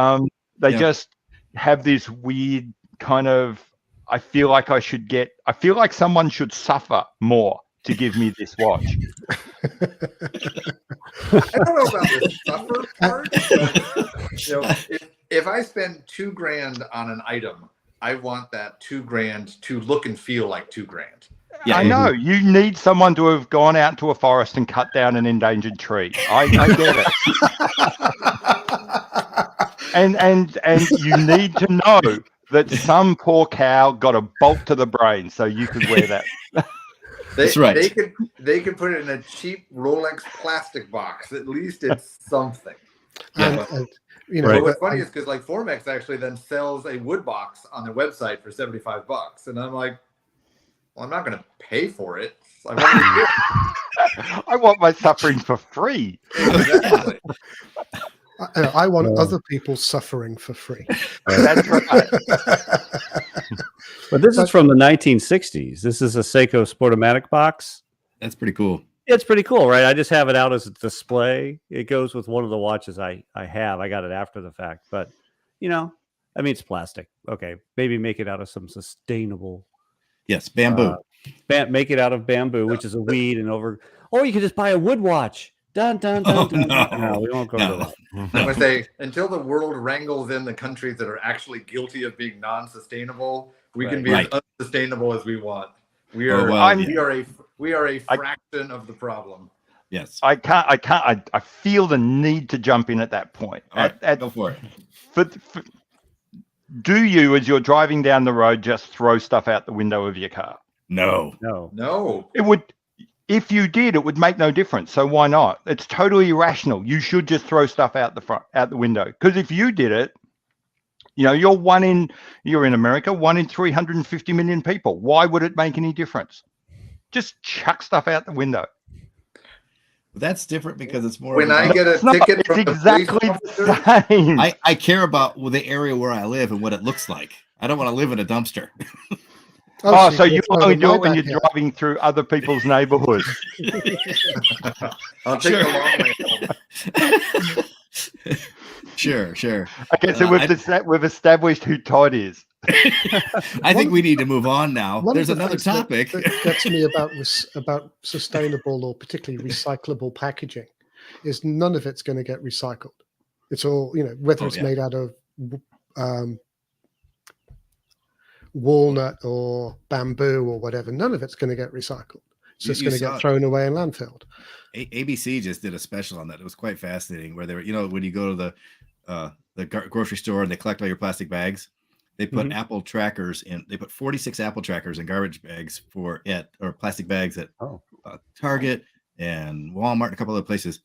They just have this weird kind of, I feel like someone should suffer more to give me this watch. I don't know about the suffer part, but if I spend $2,000 on an item, I want that $2,000 to look and feel like $2,000. Yeah, I know you need someone to have gone out to a forest and cut down an endangered tree. I get it. and you need to know that some poor cow got a bolt to the brain so you could wear that. That's right. They could put it in a cheap Rolex plastic box. At least it's something. But what's funny is because like Formex actually then sells a wood box on their website for $75, and I'm like, well, I'm not going to pay for it. I want my suffering for free. Exactly. I want other people's suffering for free. That's right. But this is from the 1960s. This is a Seiko Sportomatic box. That's pretty cool. It's pretty cool, right? I just have it out as a display. It goes with one of the watches I have. I got it after the fact, but it's plastic. Okay, maybe make it out of some sustainable. Yes, bamboo. Make it out of bamboo, which is a weed or you could just buy a wood watch. Dun, dun, dun, dun. No, we won't go to that. I'm going to say, until the world wrangles in the countries that are actually guilty of being non-sustainable, we can be as unsustainable as we want. We are a fraction of the problem. Yes. I feel the need to jump in at that point. Go for it. Do you, as you're driving down the road, just throw stuff out the window of your car? No. It would. If you did, it would make no difference. So why not? It's totally irrational. You should just throw stuff out the window. Because if you did it, you're in America, 1 in 350 million people. Why would it make any difference? Just chuck stuff out the window. That's different because it's more. When I get a ticket, it's exactly the same. I care about the area where I live and what it looks like. I don't want to live in a dumpster. Oh, so you can only throw do it when my you're back driving through other people's neighborhoods. I'll take Sure. a long way home. Sure. Okay, so we've established who Todd is. I think we need to move on now. One There's of the another things that- topic. that gets me about sustainable or particularly recyclable packaging is none of it's going to get recycled. It's all, whether Oh, it's yeah. made out of walnut or bamboo or whatever, none of it's going to get recycled. It's You- just you going to saw get it. thrown away and landfilled. ABC just did a special on that. It was quite fascinating. Where they were, when you go to the grocery store and they collect all your plastic bags, they put Mhm. apple trackers in. They put 46 apple trackers in garbage bags or plastic bags at Oh. Target and Walmart and a couple other places.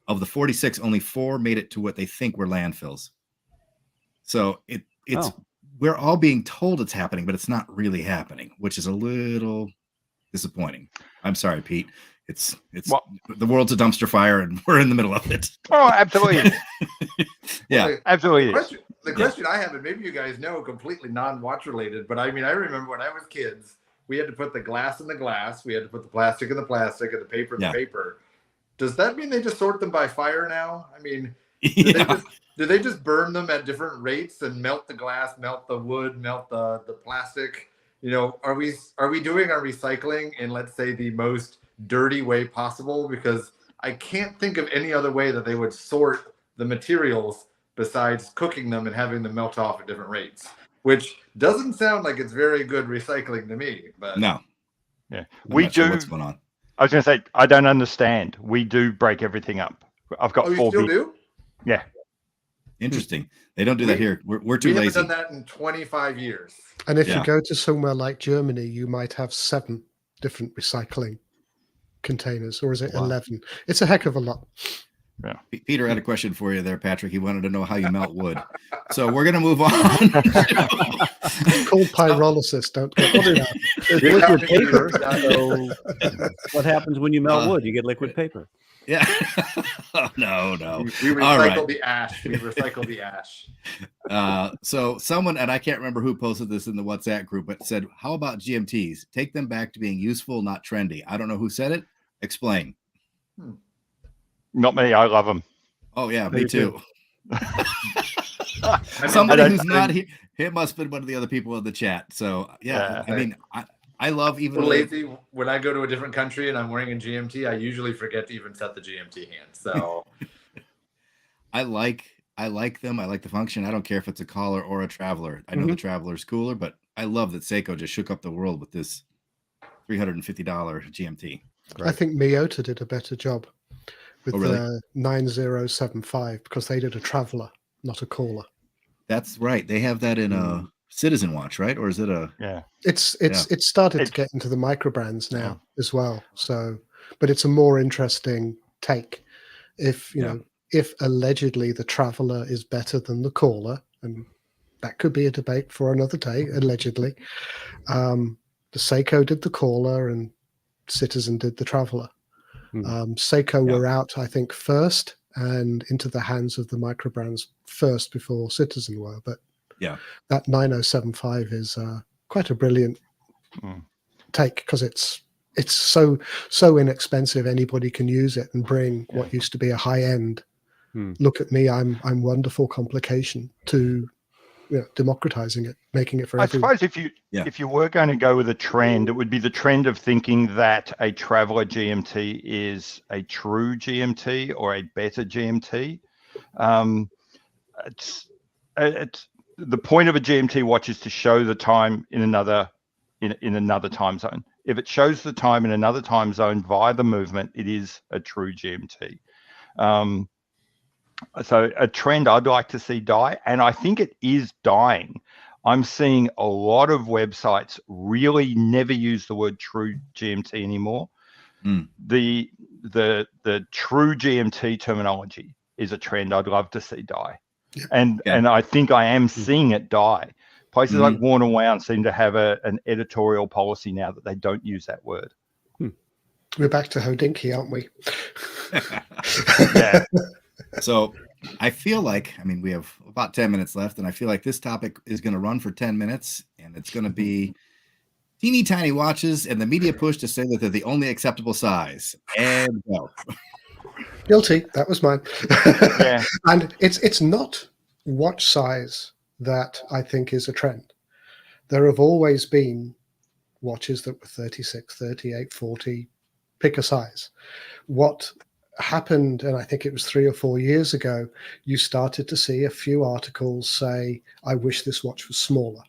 Of the 46, only 4 made it to what they think were landfills. So it's Oh. we're all being told it's happening, but it's not really happening, which is a little disappointing. I'm sorry, Pete. It's Well- the world's a dumpster fire and we're in the middle of it. Oh, absolutely. Yeah. Well, Absolutely. the question I have, and maybe you guys know, completely non-watch related, but I mean, I remember when I was kids, we had to put the glass in the glass, we had to put the plastic in the plastic, and the paper in Yeah. the paper. Does that mean they just sort them by fire now? I mean, do Yeah. they just burn them at different rates and melt the glass, melt the wood, melt the plastic? Are we doing our recycling in, let's say, the most dirty way possible? Because I can't think of any other way that they would sort the materials besides cooking them and having them melt off at different rates, which doesn't sound like it's very good recycling to me. But No. Yeah. I'm We not sure do. what's going on. I was going to say, I don't understand. We do break everything up. I've got oh, you 4 still big. do? Yeah. Interesting. They don't do that We- here. We're too We haven't lazy. done that in 25 years. And if Yeah. you go to somewhere like Germany, you might have 7 different recycling containers, or is it Wow. 11? It's a heck of a lot. Peter had a question for you there, Patrick. He wanted to know how you melt wood. So we're going to move on. It's called pyrolysis. Don't get worried out. There's You're liquid not paper. gonna So what happens when you melt wood? You get liquid paper. Yeah. No. We recycle All right. the ash. We recycle the ash. So someone, and I can't remember who posted this in the WhatsApp group, but said, how about GMTs? Take them back to being useful, not trendy. I don't know who said it. Explain. Not me. I love them. Oh, yeah, Me me too. I mean, Somebody don't who's not think- here, it must have been one of the other people in the chat. So, yeah, Yeah. I mean, I love even we're though- lazy. When I go to a different country and I'm wearing a GMT, I usually forget to even set the GMT hand. So I like them. I like the function. I don't care if it's a collar or a traveler. I know the traveler's cooler, but I love that Seiko just shook up the world with this $350 GMT. I think Miyota did a better job with Oh, really? the 9075 because they did a traveler, not a caller. That's right. They have that in a Citizen Watch, right? Or is it a? Yeah. It's started to It's- get into the micro brands now as well. So, but it's a more interesting take. If if allegedly the traveler is better than the caller, and that could be a debate for another day. Allegedly, the Seiko did the caller and Citizen did the traveler. Seiko were out, I think, first and into the hands of the micro brands first before Citizen were. But Yeah. that 9075 is quite a brilliant take because it's so inexpensive. Anybody can use it and bring what used to be a high end. Look at me, I'm wonderful complication to democratizing it, making it for I everyone. suppose if you were going to go with a trend, it would be the trend of thinking that a traveler GMT is a true GMT or a better GMT. It's the point of a GMT watch is to show the time in another time zone. If it shows the time in another time zone via the movement, it is a true GMT. So a trend I'd like to see die, and I think it is dying. I'm seeing a lot of websites really never use the word true GMT anymore. The true GMT terminology is a trend I'd love to see die. And I think I am seeing it die. Places like Warner Wound seem to have an editorial policy now that they don't use that word. We're back to Hodinky, aren't we? Yeah. So I feel like, I mean, we have about 10 minutes left, and I feel like this topic is going to run for 10 minutes, and it's going to be teeny tiny watches and the media push to say that they're the only acceptable size. And go. Guilty. That was mine. Yeah. And it's not watch size that I think is a trend. There have always been watches that were 36, 38, 40, pick a size. What happened, and I think it was 3 or 4 years ago, you started to see a few articles say, I wish this watch was smaller.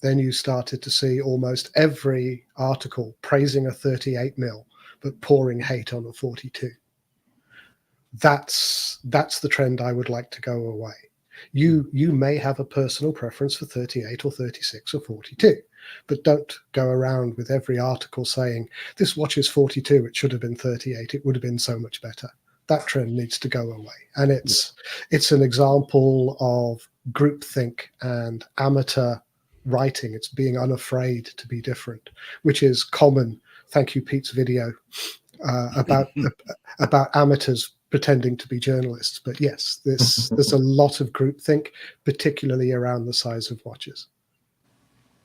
Then you started to see almost every article praising a 38 mil, but pouring hate on a 42. That's the trend I would like to go away. You may have a personal preference for 38 or 36 or 42, but don't go around with every article saying, this watch is 42, it should have been 38, it would have been so much better. That trend needs to go away. And it's an example of groupthink and amateur writing. It's being unafraid to be different, which is common. Thank you, Pete's video about amateurs pretending to be journalists. But yes, there's a lot of groupthink, particularly around the size of watches.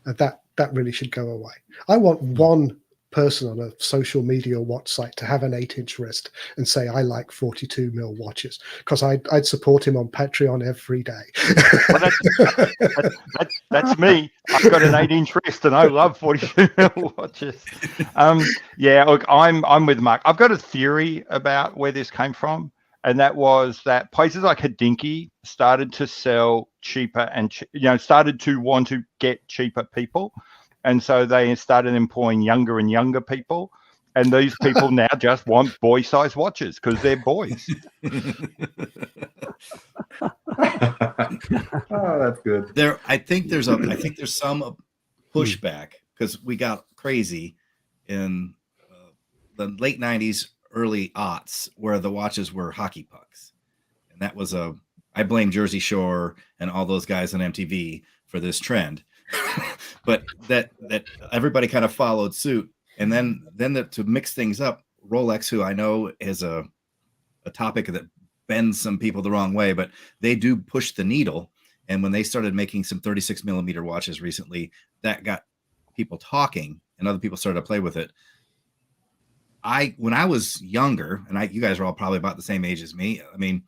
And that really should go away. I want one person on a social media watch site to have an 8-inch wrist and say, I like 42 mil watches, because I'd support him on Patreon every day. Well, that's me. I've got an 8-inch wrist and I love 42 mil watches. Yeah, look, I'm with Mark. I've got a theory about where this came from, and that was that places like Hodinkee started to sell cheaper and started to want to get cheaper people. And so they started employing younger and younger people. And these people now just want boy-sized watches because they're boys. Oh, that's good. I think there's some pushback because we got crazy in the late 90s, early aughts, where the watches were hockey pucks. And that was I blame Jersey Shore and all those guys on MTV for this trend. But that everybody kind of followed suit, and then to mix things up, Rolex, who I know is a topic that bends some people the wrong way, but they do push the needle. And when they started making some 36 millimeter watches recently, that got people talking, and other people started to play with it. When I was younger, and you guys are all probably about the same age as me. I mean,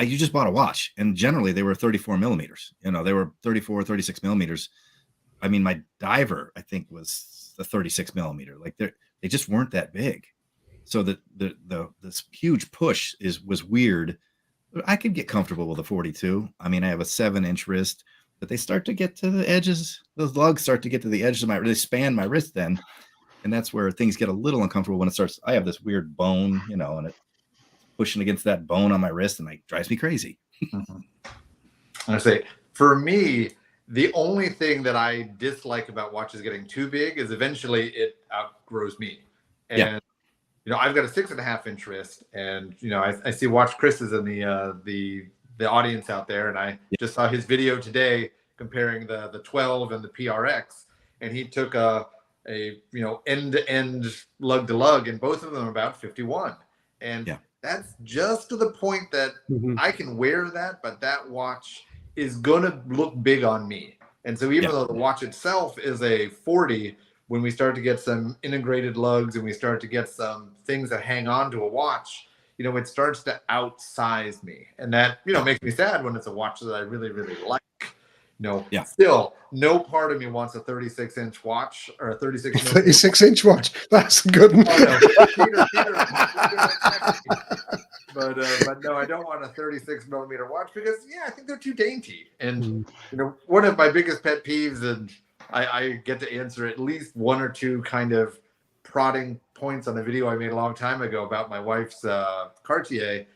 you just bought a watch, and generally they were 34 millimeters. They were 34, 36 millimeters. I mean, my diver, I think, was the 36 millimeter. Like they just weren't that big. So this huge push was weird. I could get comfortable with a 42. I mean, I have a 7-inch wrist, but they start to get to the edges. Those lugs start to get to the edges of they span my wrist then. And that's where things get a little uncomfortable when it starts. I have this weird bone, and it pushing against that bone on my wrist, and it drives me crazy. I say, for me, the only thing that I dislike about watches getting too big is eventually it outgrows me. And I've got a 6.5-inch wrist, and I see Watch Chris's in the audience out there, and I just saw his video today comparing the 12 and the PRX, and he took a end to end, lug to lug, and both of them are about 51, and that's just to the point that I can wear that, but that watch is gonna look big on me. And so even though the watch itself is a 40, when we start to get some integrated lugs and we start to get some things that hang on to a watch, it starts to outsize me. And that, makes me sad when it's a watch that I really, really like. Still, no part of me wants a 36-inch watch or a 36-inch watch. That's a good one. But no, I don't want a 36 millimeter watch because I think they're too dainty. And one of my biggest pet peeves, and I get to answer at least one or two kind of prodding points on a video I made a long time ago about my wife's Cartier.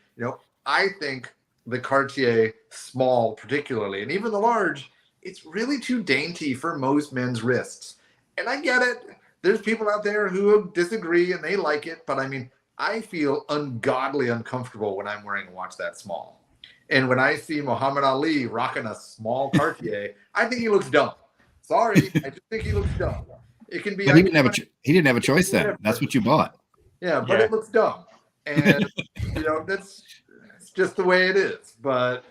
I think the Cartier small particularly, and even the large, it's really too dainty for most men's wrists. And I get it. There's people out there who disagree and they like it, but I mean, I feel ungodly uncomfortable when I'm wearing a watch that small. And when I see Muhammad Ali rocking a small Cartier, I think he looks dumb. Sorry, I just think he looks dumb. It can be. But he didn't have a choice then. That's what you bought. Yeah, but it looks dumb, and that's just the way it is. But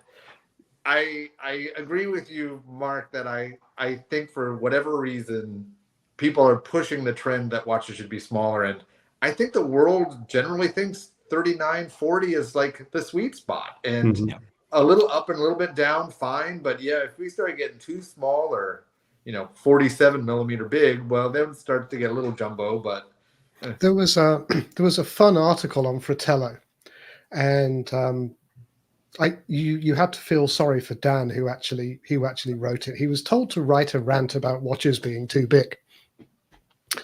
I agree with you, Mark, that I think for whatever reason, people are pushing the trend that watches should be smaller. And I think the world generally thinks 39, 40 is like the sweet spot. And Mhm. a little up and a little bit down, fine. But yeah, if we start getting too small or, 47 millimeter big, well, then it starts to get a little jumbo. But There was a there was a fun article on Fratello, and you had to feel sorry for Dan who actually wrote it. He was told to write a rant about watches being too big,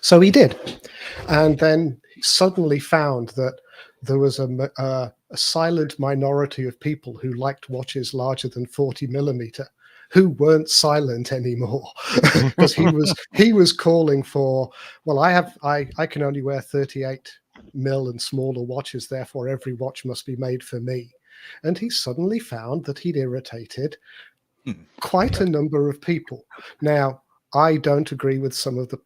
so he did, and then he suddenly found that there was a silent minority of people who liked watches larger than 40 millimeter who weren't silent anymore, because he was calling for, well, I can only wear 38 mil and smaller watches, therefore every watch must be made for me. And he suddenly found that he'd irritated quite a number of people. Now, I don't agree with some of a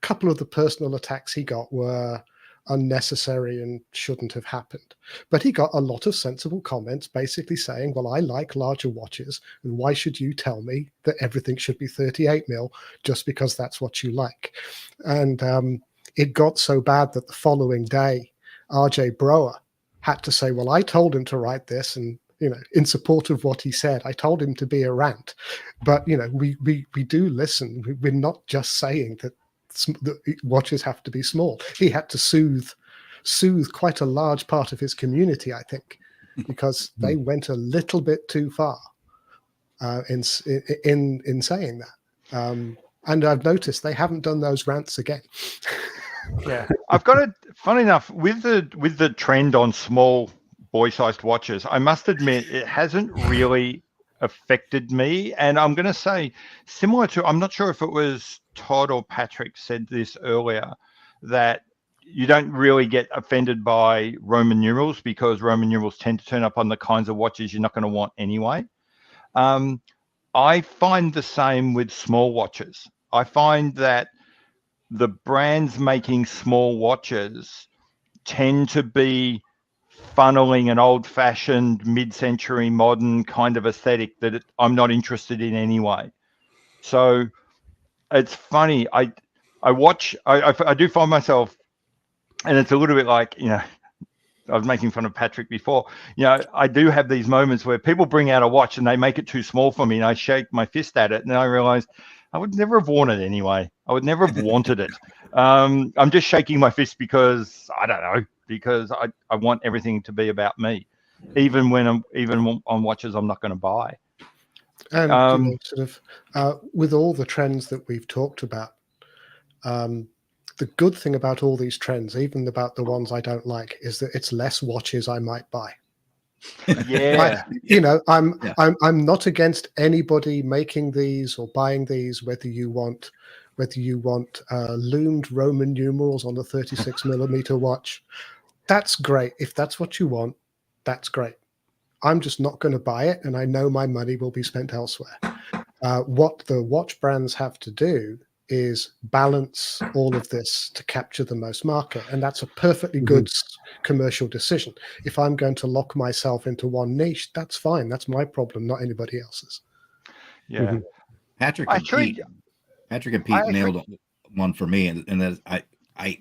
couple of the personal attacks he got were unnecessary and shouldn't have happened. But he got a lot of sensible comments basically saying, well, I like larger watches, and why should you tell me that everything should be 38 mil just because that's what you like? And it got so bad that the following day, RJ Brower had to say, well, I told him to write this, and in support of what he said, I told him to be a rant. But we do listen. We're not just saying that watches have to be small. He had to soothe quite a large part of his community, I think, because they went a little bit too far in saying that. And I've noticed they haven't done those rants again. Yeah, I've got it. Funny enough, with the trend on small boy-sized watches, I must admit it hasn't really affected me. And I'm going to say, similar to, I'm not sure if it was Todd or Patrick said this earlier, that you don't really get offended by Roman numerals because Roman numerals tend to turn up on the kinds of watches you're not going to want anyway. I find the same with small watches. I find that the brands making small watches tend to be funneling an old-fashioned, mid-century, modern kind of aesthetic that I'm not interested in anyway. So it's funny. I do find myself, and it's a little bit like, I was making fun of Patrick before. I do have these moments where people bring out a watch and they make it too small for me, and I shake my fist at it, and then I realize I would never have worn it anyway. I would never have wanted it. I'm just shaking my fist because I don't know, because I want everything to be about me, even on watches I'm not going to buy. And with all the trends that we've talked about, the good thing about all these trends, even about the ones I don't like, is that it's less watches I might buy. Yeah. I'm not against anybody making these or buying these, whether you want loomed Roman numerals on a 36 millimeter watch. That's great. If that's what you want, that's great. I'm just not going to buy it, and I know my money will be spent elsewhere. What the watch brands have to do is balance all of this to capture the most market, and that's a perfectly good commercial decision. If I'm going to lock myself into one niche, that's fine. That's my problem, not anybody else's. Yeah. Patrick and Pete nailed one for me, and that I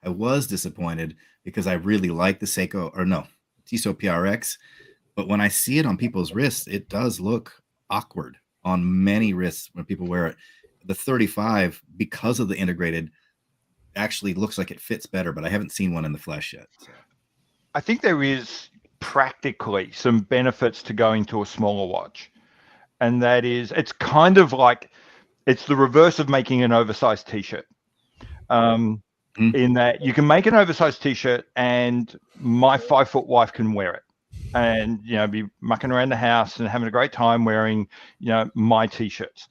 was disappointed because I really like the Tissot PRX, but when I see it on people's wrists, it does look awkward on many wrists when people wear it. The 35, because of the integrated, actually looks like it fits better, but I haven't seen one in the flesh yet. So. I think there is practically some benefits to going to a smaller watch, and that is, it's kind of like, it's the reverse of making an oversized t-shirt. In that you can make an oversized t-shirt and my 5-foot wife can wear it and be mucking around the house and having a great time wearing my t-shirts.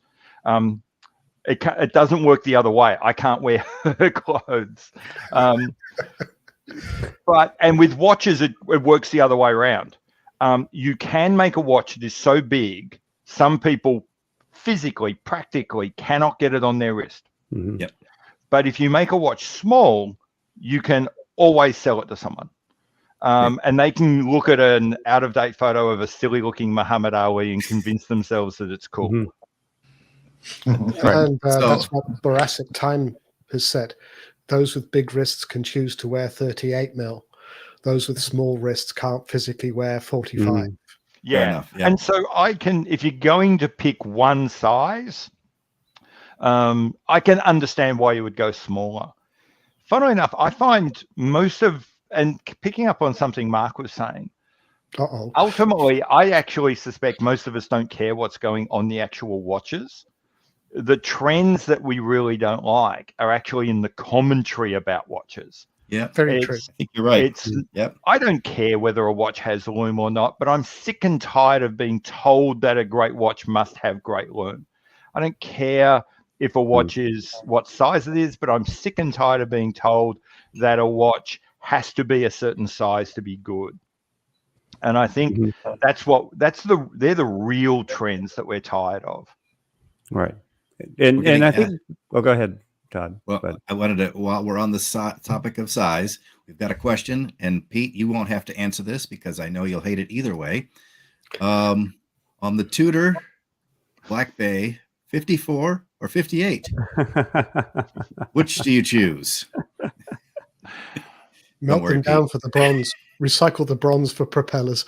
It doesn't work the other way. I can't wear her clothes. And with watches it works the other way around. You can make a watch that is so big some people physically, practically cannot get it on their wrist. Yep. But if you make a watch small, you can always sell it to someone. And they can look at an out-of-date photo of a silly-looking Muhammad Ali and convince themselves that it's cool. Mhm. And So- that's what Boracic Time has said. Those with big wrists can choose to wear 38 mil. Those with small wrists can't physically wear 45. Mhm. Yeah. Fair enough. Yeah. And so I can, if you're going to pick one size, I can understand why you would go smaller. Funnily enough, I find most of, and picking up on something Mark was saying, Uh-oh. ultimately, I actually suspect most of us don't care what's going on the actual watches. The trends that we really don't like are actually in the commentary about watches. Yeah. Very true. I think you're right. It's, Yep. I don't care whether a watch has Loom or not, but I'm sick and tired of being told that a great watch must have great Loom. I don't care if a watch is what size it is, but I'm sick and tired of being told that a watch has to be a certain size to be good. And I think Mhm. they're the real trends that we're tired of. Right. We're And getting I think. Oh, go ahead, Todd. Well, Go ahead. I wanted to, while we're on the topic of size, we've got a question, and Pete, you won't have to answer this because I know you'll hate it either way. On the Tudor Black Bay, 54 or 58? Which do you choose? Melt worry, them down for the bronze. Recycle the bronze for propellers.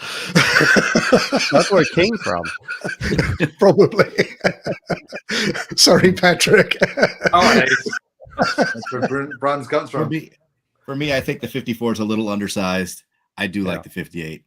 That's where it came from. Probably. Sorry, Patrick. Oh, hey, that's where bronze comes For from. me, I think the 54 is a little undersized. I do like the 58.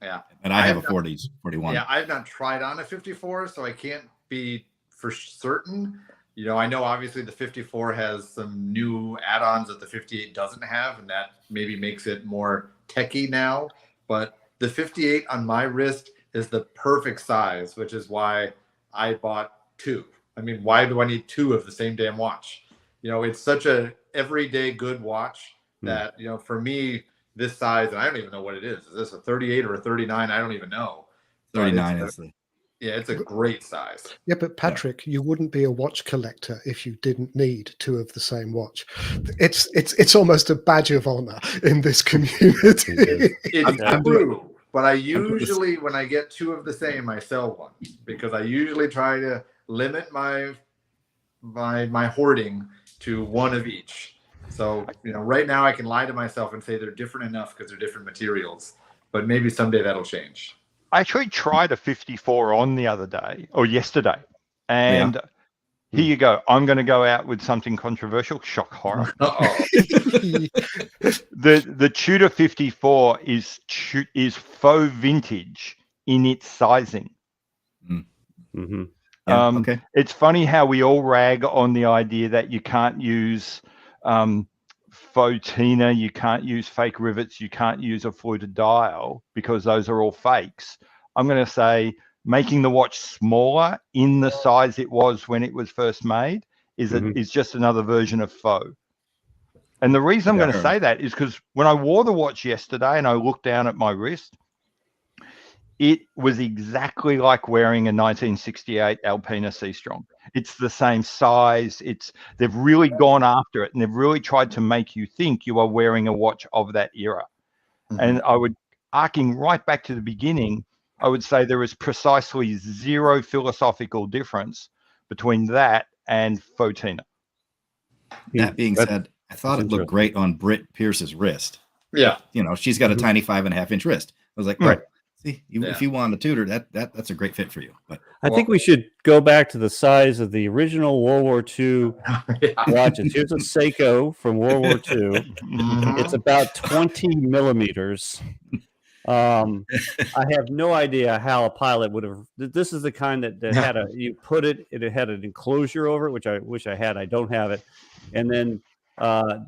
Yeah. And I have a 41. Yeah, I've not tried on a 54, so I can't be for certain. You know, I know obviously the 54 has some new add-ons that the 58 doesn't have, and that maybe makes it more techy now. But the 58 on my wrist is the perfect size, which is why I bought two. I mean, why do I need two of the same damn watch? You know, it's such a everyday good watch that, you know, for me, this size, and I don't even know what it is. Is this a 38 or a 39? I don't even know. But 39 is the. yeah, it's a great size. Yeah, but Patrick, you wouldn't be a watch collector if you didn't need two of the same watch. It's almost a badge of honor in this community. It's true, but I usually, when I get two of the same, I sell one because I usually try to limit my hoarding to one of each. So, you know, right now I can lie to myself and say they're different enough because they're different materials, but maybe someday that'll change. I actually tried a 54 on the other day or yesterday, and here you go. I'm going to go out with something controversial. Shock horror. Uh-oh. The Tudor 54 is faux vintage in its sizing. Mm-hmm. Yeah, okay. It's funny how we all rag on the idea that you can't use fauxtina, you can't use fake rivets, you can't use a fluted dial because those are all fakes. I'm going to say making the watch smaller in the size it was when it was first made is just another version of faux. And the reason I'm going to say that is because when I wore the watch yesterday and I looked down at my wrist, it was exactly like wearing a 1968 Alpina Seastrong. It's the same size. They've really gone after it, and they've really tried to make you think you are wearing a watch of that era. And I would, arcing right back to the beginning, I would say there is precisely zero philosophical difference between that and fauxtina. That being said, I thought it looked great on Britt Pierce's wrist. Yeah. You know, she's got a tiny 5.5-inch wrist. I was like, Right. See, if you want a Tudor, that's a great fit for you. But I think we should go back to the size of the original World War II watches. Here's a Seiko from World War II. It's about 20 millimeters. I have no idea how a pilot would have. This is the kind that had you put it had an enclosure over it, which I wish I had. I don't have it. And then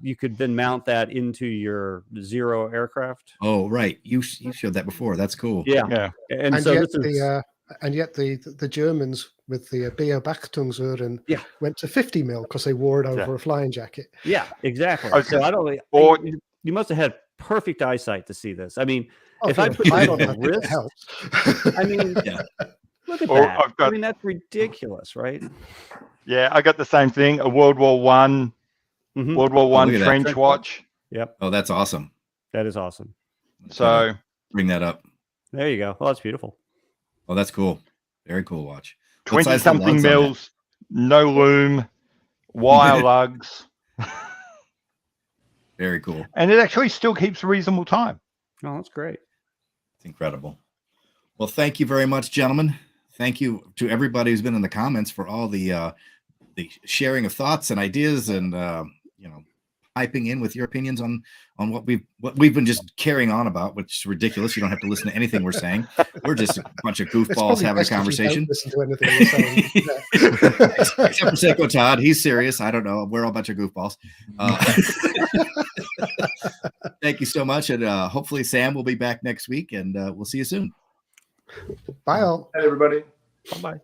you could then mount that into your Zero aircraft. Oh, right. You showed that before. That's cool. Yeah. And so yet this is. And yet the Germans with the Beobachtungsuhren went to 50 mil because they wore it over a flying jacket. Yeah, exactly. Okay. So I don't. You must have had perfect eyesight to see this. I mean, if I put that on the wrist, helps. I mean, look at that. I mean, that's ridiculous, right? Yeah, I got the same thing. A World War I, World War I trench watch. Yep. Oh, that's awesome. That is awesome. So bring that up. There you go. Oh, that's beautiful. Oh, that's cool. Very cool watch. What size 20 something lugs on that? mils, no loom, wire lugs, Very cool. and it actually still keeps a reasonable time. Oh, that's great. It's incredible. Well, thank you very much, gentlemen. Thank you to everybody who's been in the comments for all the sharing of thoughts and ideas, and piping in with your opinions on what we've been just carrying on about, which is ridiculous. You don't have to listen to anything we're saying. We're just a bunch of goofballs having a conversation. Listen to anything we're saying. Except for Seiko Todd, he's serious. I don't know. We're all a bunch of goofballs. Thank you so much, and hopefully Sam will be back next week, and we'll see you soon. Bye all. Hey, everybody. Bye bye.